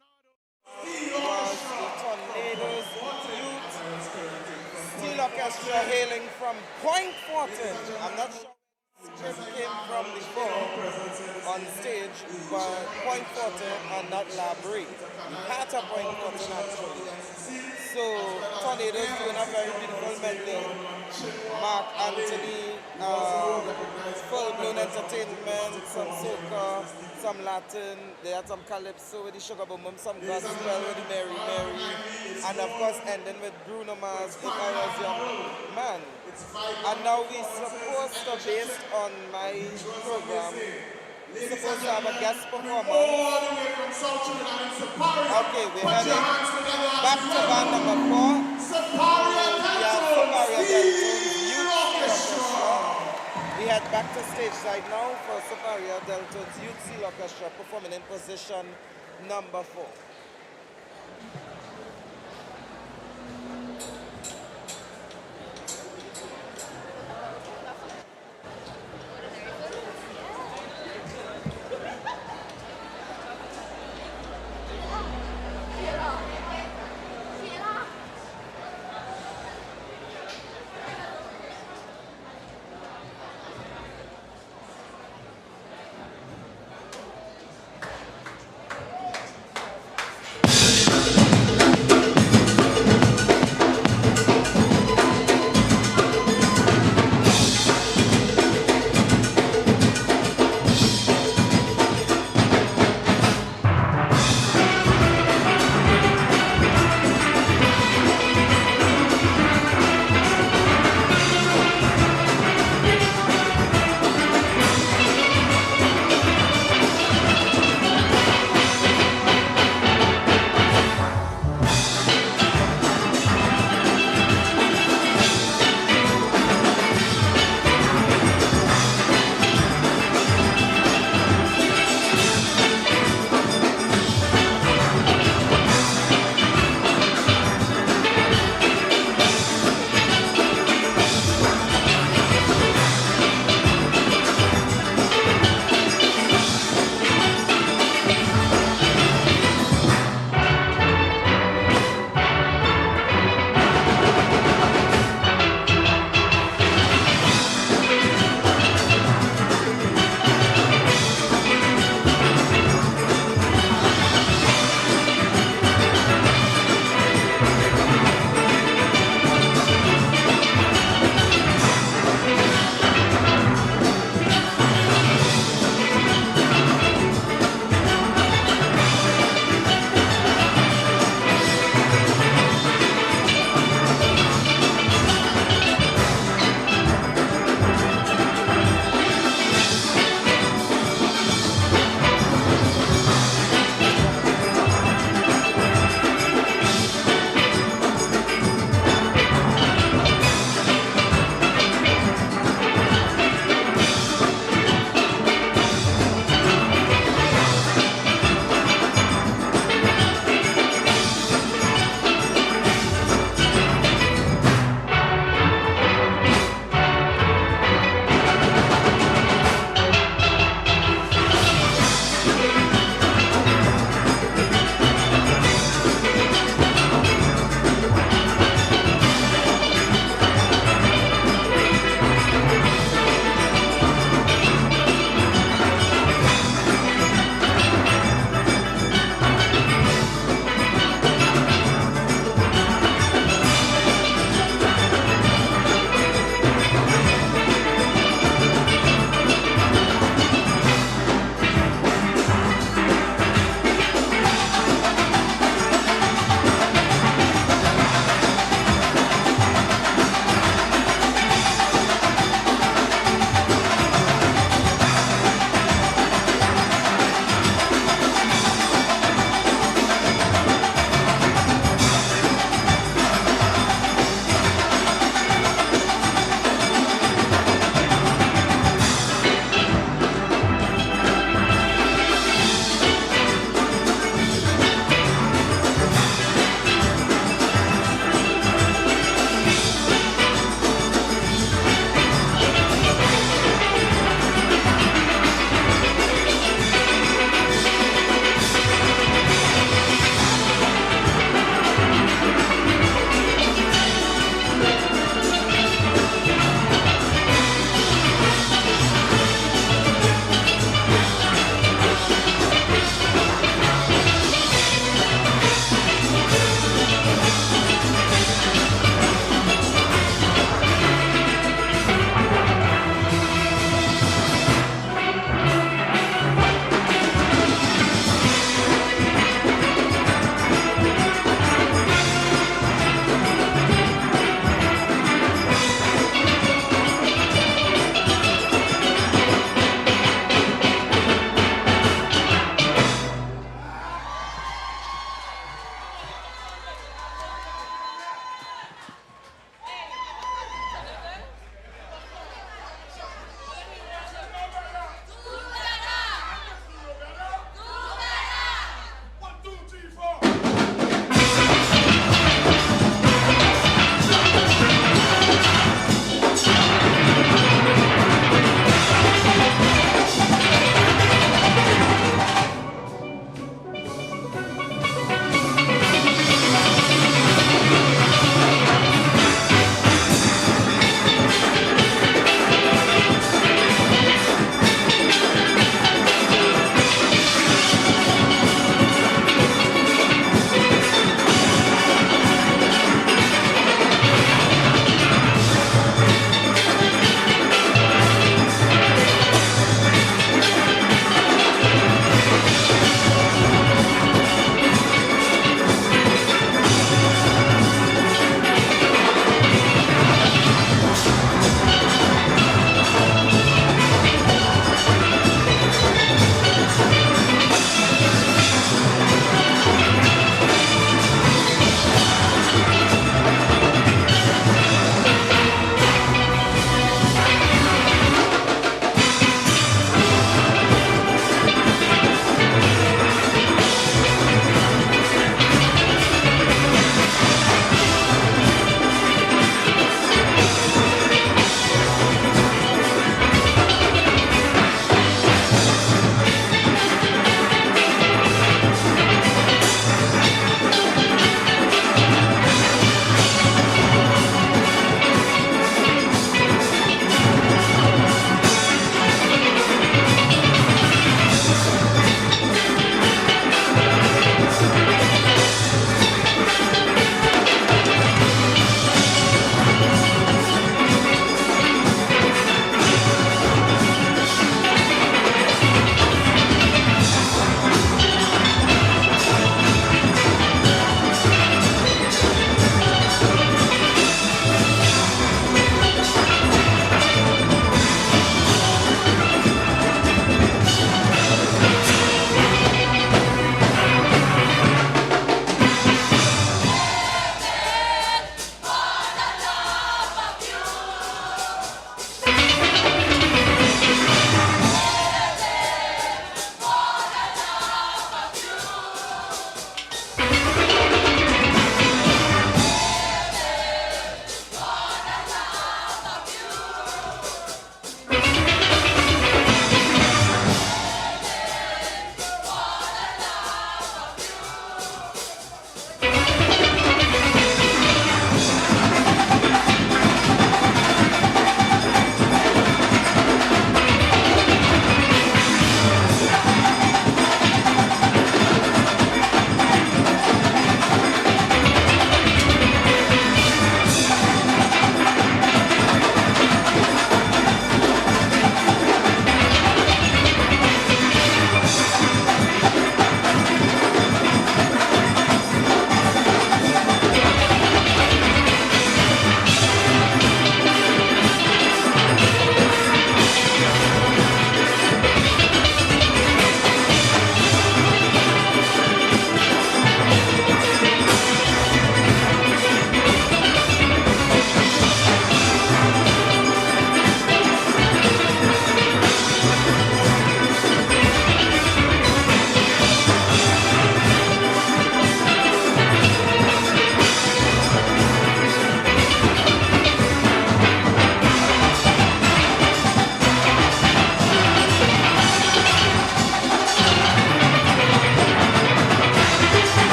Was the Tornadoes Youth Steel Orchestra hailing from Point Fortin. I'm not sure where this came from before on stage, but Point Fortin and not La Brie. Part of Point Fortin actually. So Tornadoes doing a very beautiful medley. Mark Anthony, full-blown entertainment, some soca, some Latin, they had some calypso with the Sugar Boom Boom, some gospel with the Mary Mary, and of course ending with Bruno Mars, If I Was Young Man. And now we supposed to, based on my program, we're supposed to have a guest performance. Okay, we're heading back to band number 4. We have Savaria Deltone's Youth Orchestra. We head back to stage side now for Savaria Deltone's Youth Seal Orchestra performing in position number 4.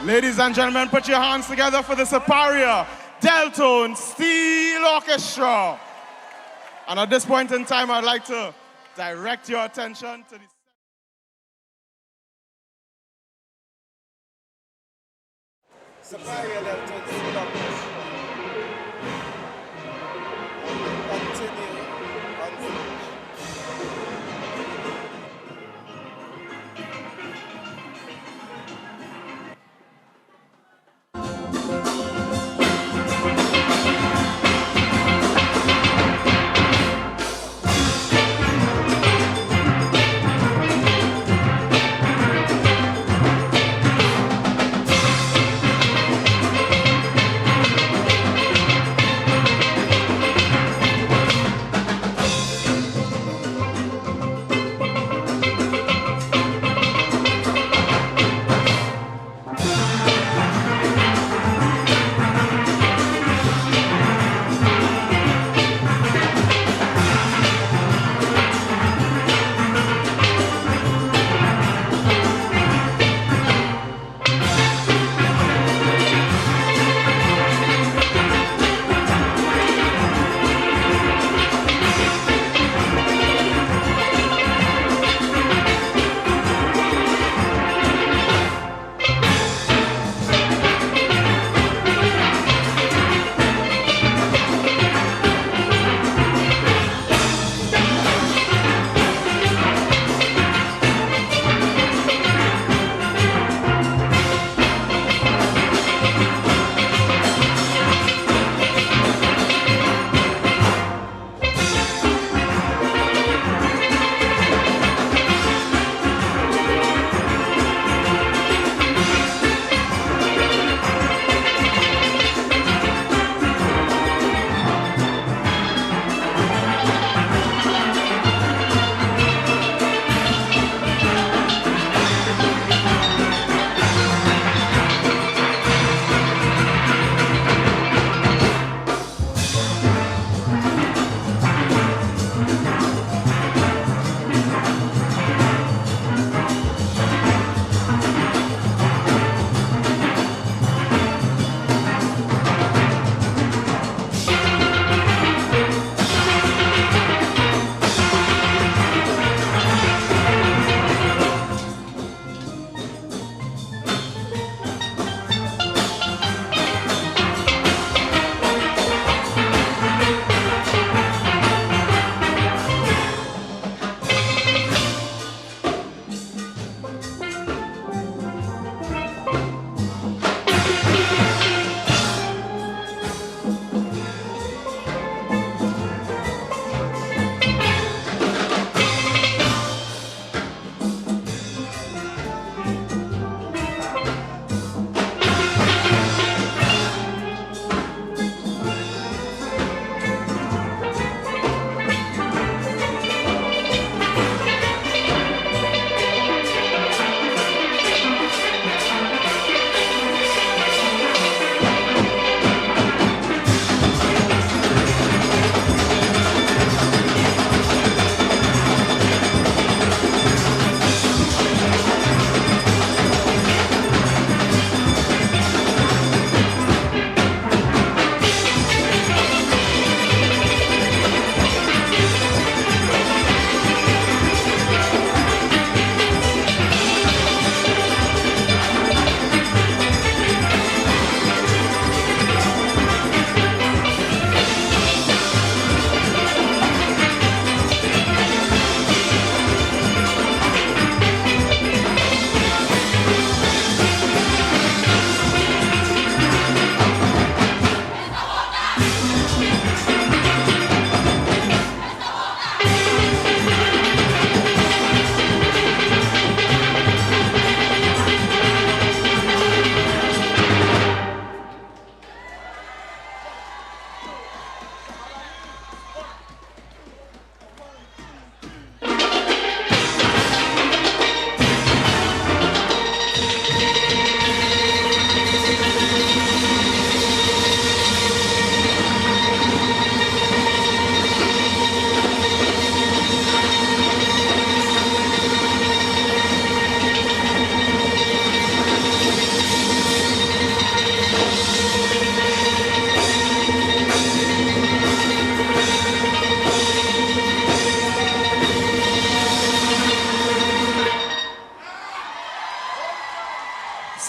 Ladies and gentlemen, put your hands together for the Superior Deltone Steel Orchestra. And at this point in time, I'd like to direct your attention to the Superior Deltone Steel Orchestra. Continue on stage.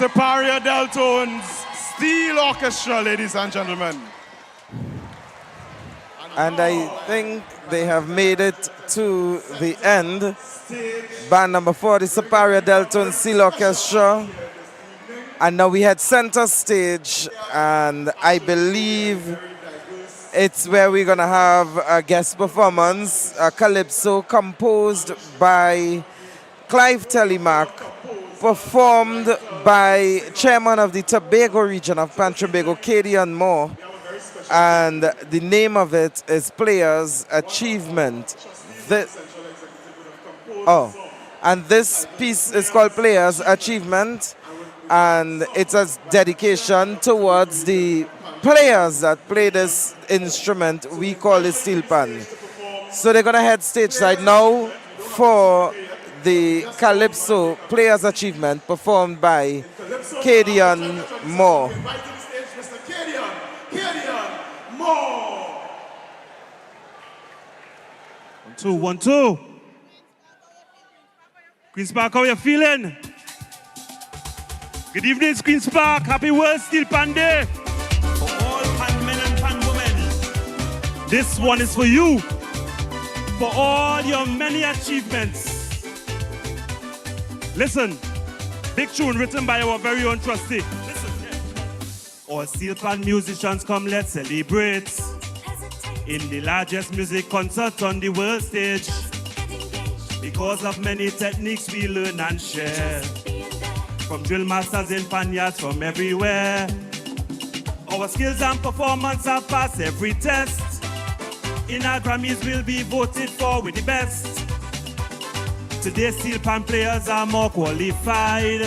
Superior Deltones Steel Orchestra, ladies and gentlemen. And I think they have made it to the end. Band number 4, the Superior Deltones Steel Orchestra. And now we had center stage, and I believe it's where we're gonna have a guest performance, a calypso composed by Clive Telemack, performed by chairman of the Tobago region of Pan-Trinbago, Cadian Moore. And the name of it is Players Achievement. And this piece is called Players Achievement, and it's a dedication towards the players that play this instrument we call the Steelpan. So they're gonna head stage side now for the Calypso Players Achievement performed by Cadian Moore. 1 2 1 2. Queen's Park, how you feeling? Good evening, Queen's Park. Happy World Steelpan Day. For all pan men and pan women, this one is for you. For all your many achievements. Listen, big tune written by our very own trustee. Listen, yeah. All Steelpan musicians, come, let's celebrate. In the largest music concert on the world stage. Because of many techniques we learn and share. From drill masters in panyards from everywhere. Our skills and performance have passed every test. In our Grammys we'll be voted for with the best. Today Steelpan players are more qualified.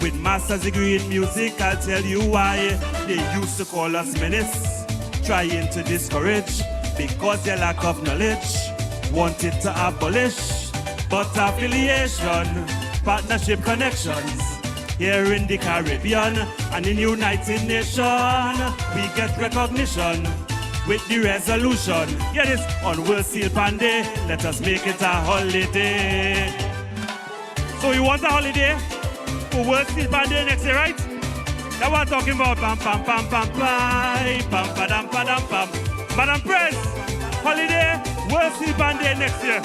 With master's degree in music, I'll tell you why. They used to call us menace, trying to discourage, because their lack of knowledge wanted to abolish. But affiliation, partnership connections, here in the Caribbean and in United Nations, we get recognition with the resolution. Get this, on World Steelpan Day, let us make it a holiday. So you want a holiday for World Steelpan Day next year, right? That's what I'm talking about. Pam pam pam pam pam pam padam padam pam. Madam Press, holiday, World Steelpan Day next year.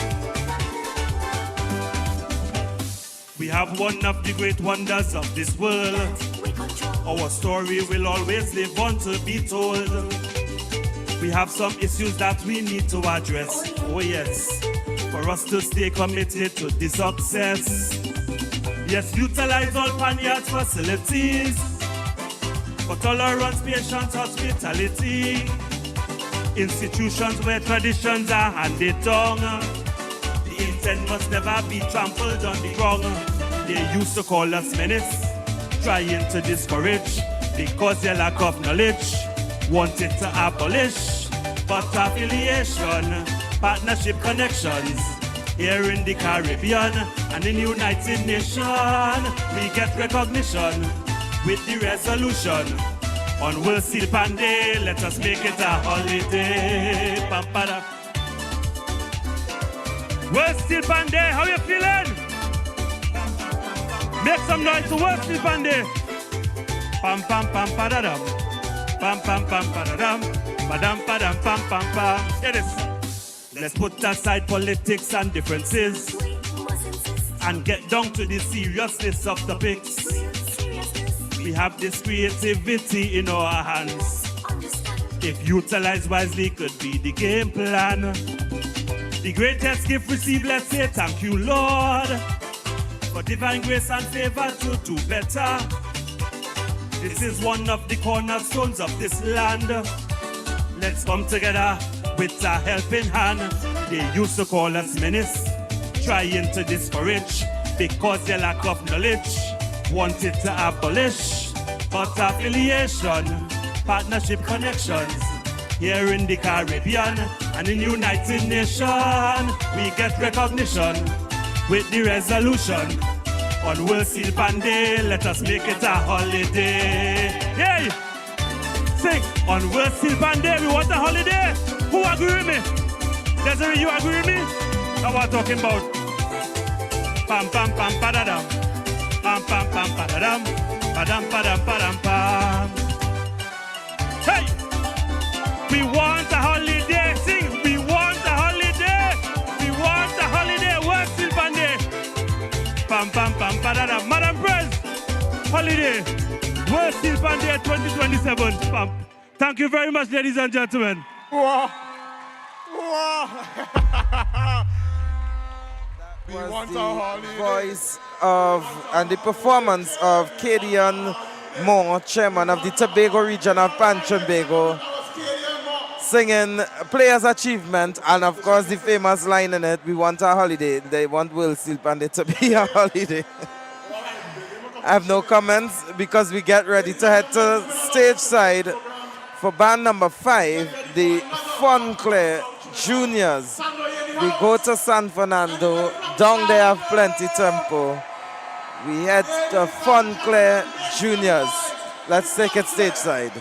We have one of the great wonders of this world. Our story will always live on to be told. We have some issues that we need to address. Oh yes, for us to stay committed to the success. Yes, utilize all panyards facilities for tolerance, patience, hospitality. Institutions where traditions are handed down. The intent must never be trampled on the wrong. They used to call us menace, trying to discourage, because their lack of knowledge wanted to abolish. But affiliation, partnership connections, here in the Caribbean and in United Nations, we get recognition with the resolution. On World Steelpan Day, let us make it a holiday. Pampada. World Steelpan Day, how you feeling? Make some noise to World Steelpan Day. Pam pam pam padadam. Pam pam pam padadam. Padam padam pam pam pam. Get this. Let's put aside politics and differences and get down to the seriousness of topics. We have this creativity in our hands. If utilized wisely, could be the game plan. The greatest gift received, let's say thank you, Lord, for divine grace and favor to do better. This is one of the cornerstones of this land. Let's come together with a helping hand. They used to call us menace, trying to discourage, because their lack of knowledge wanted to abolish. But affiliation, partnership connections, here in the Caribbean and in United Nations, we get recognition with the resolution. On World Steelpan Day, let us make it a holiday. Hey! Sing! On World Steelpan Day, we want a holiday. Who agree with me? Desiree, you agree with me? That's what I'm talking about. Pam pam pam padadam. Pam pam pam padadam. Padam, padam, padam, pam. Hey! We want a holiday. Sing. We want a holiday. We want a holiday. Work Steelpan Day. Pam, pam, pam, padam. Madam Press. Holiday. World Steelpan Day 2027. Pam. Thank you very much, ladies and gentlemen. Wow. Wow. We Was want the our holiday. voice of and the performance of Kadian Moore, chairman of the Tobago region of Pan-Trimbago, singing Players' Achievement and of course the famous line in it, we want a holiday. They want World Steelpan Day to be a holiday. I have no comments because we get ready to head to stage side for band number 5, the Funclair Juniors. We go to San Fernando, down there have plenty tempo. We head to Funclair Juniors. Let's take it stage side.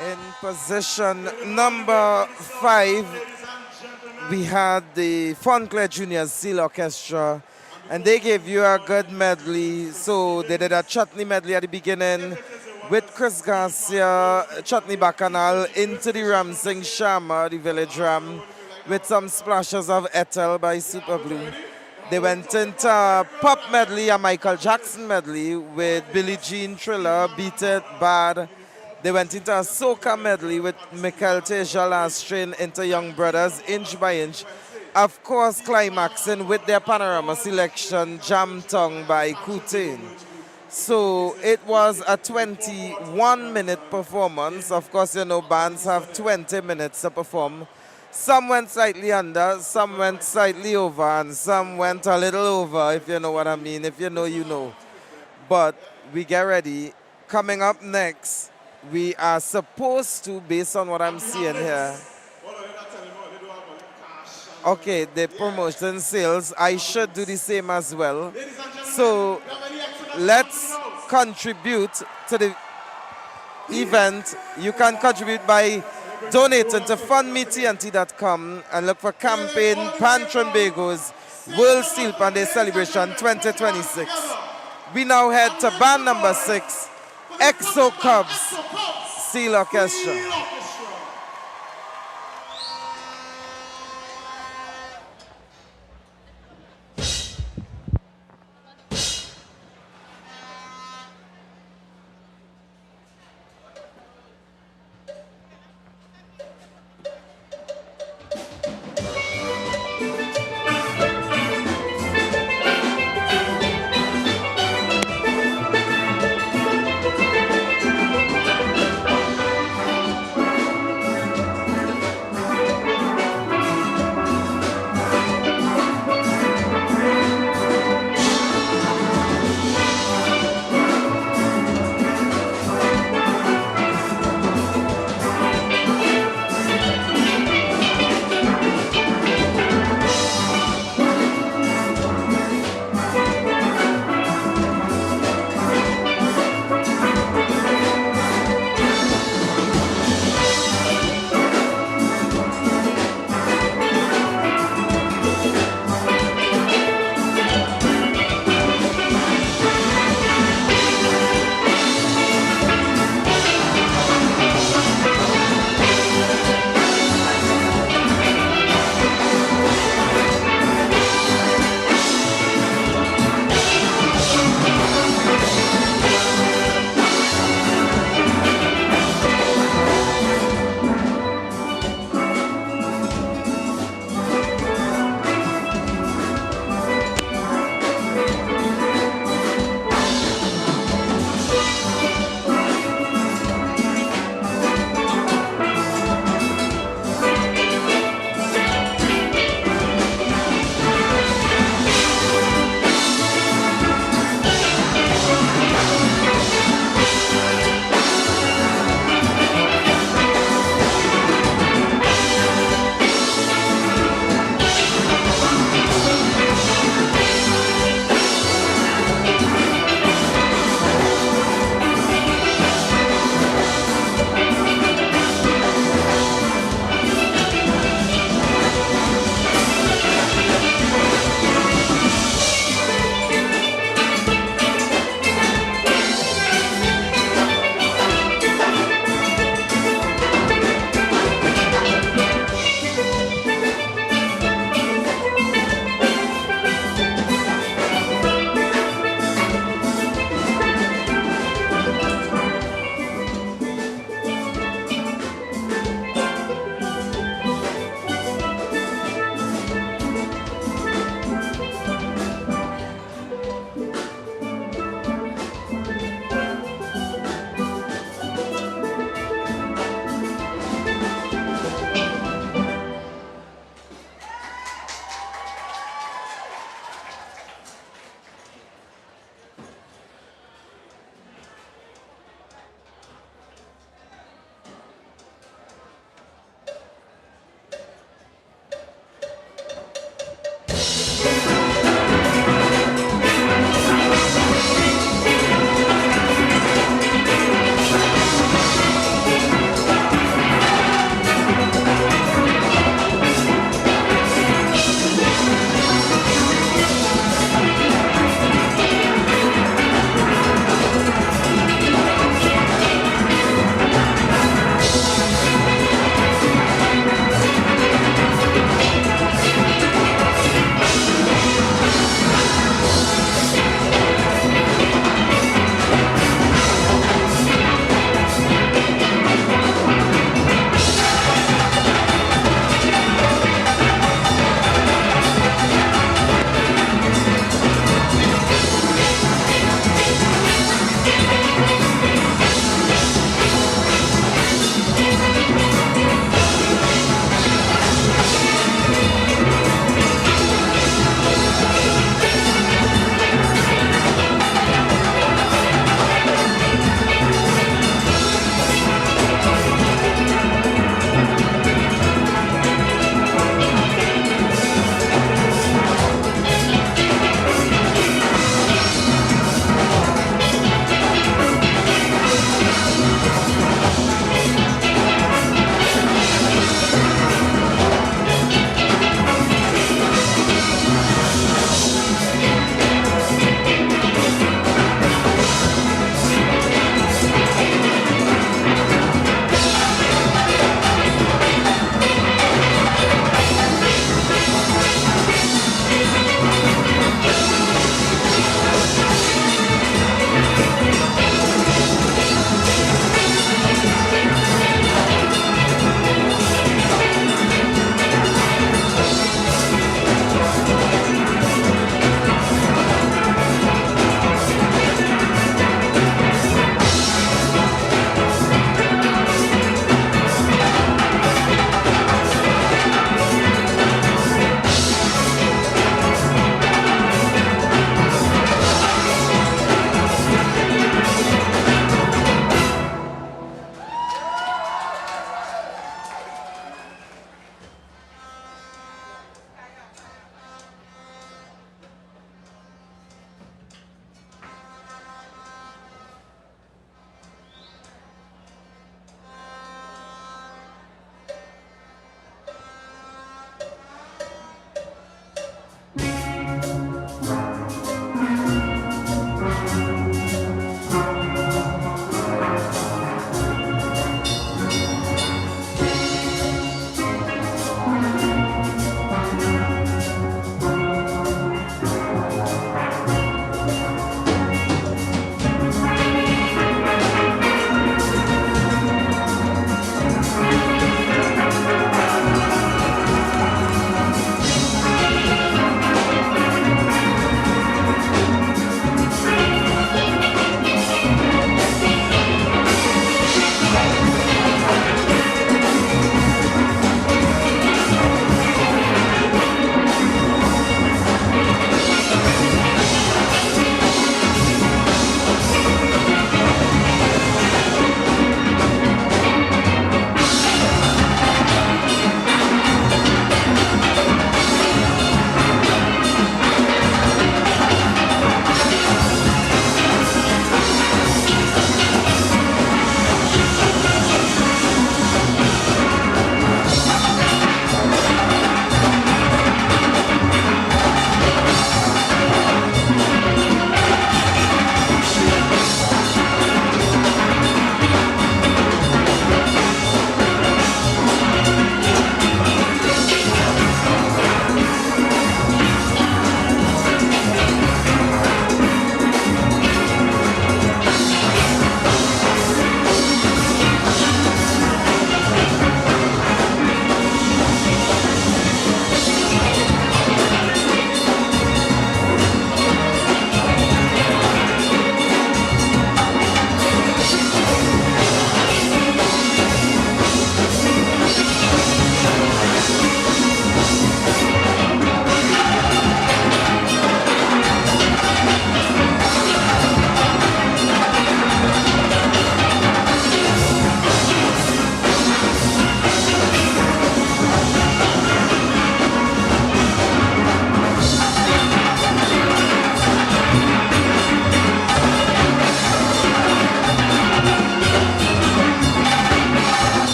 In position number 5, we had the Fontclair Juniors Seal Orchestra, and they gave you a good medley. So they did a chutney medley at the beginning with Chris Garcia, chutney bacchanal, into the Ram Singh Shama, the village ram, with some splashes of Ethel by Super Blue. They went into a pop medley, a Michael Jackson medley with Billie Jean Thriller, Beat It, Bad. They went into a soca medley with Michael Teja last train into Young Brothers, Inch by Inch. Of course, climaxing with their panorama selection, Jam Tongue by Kutain. So it was a 21-minute performance. Of course, you know, bands have 20 minutes to perform. Some went slightly under, some went slightly over, and some went a little over, if you know what I mean. If you know, you know. But we get ready. Coming up next, we are supposed to, based on what I'm seeing here. Okay, the promotion sales, I should do the same as well. So let's contribute to the event. You can contribute by donating to fundmetnt.com and look for campaign Pan Trimbago's World Steelpan Day Celebration 2026. We now head to band number 6, Exo Cubs Seal Orchestra.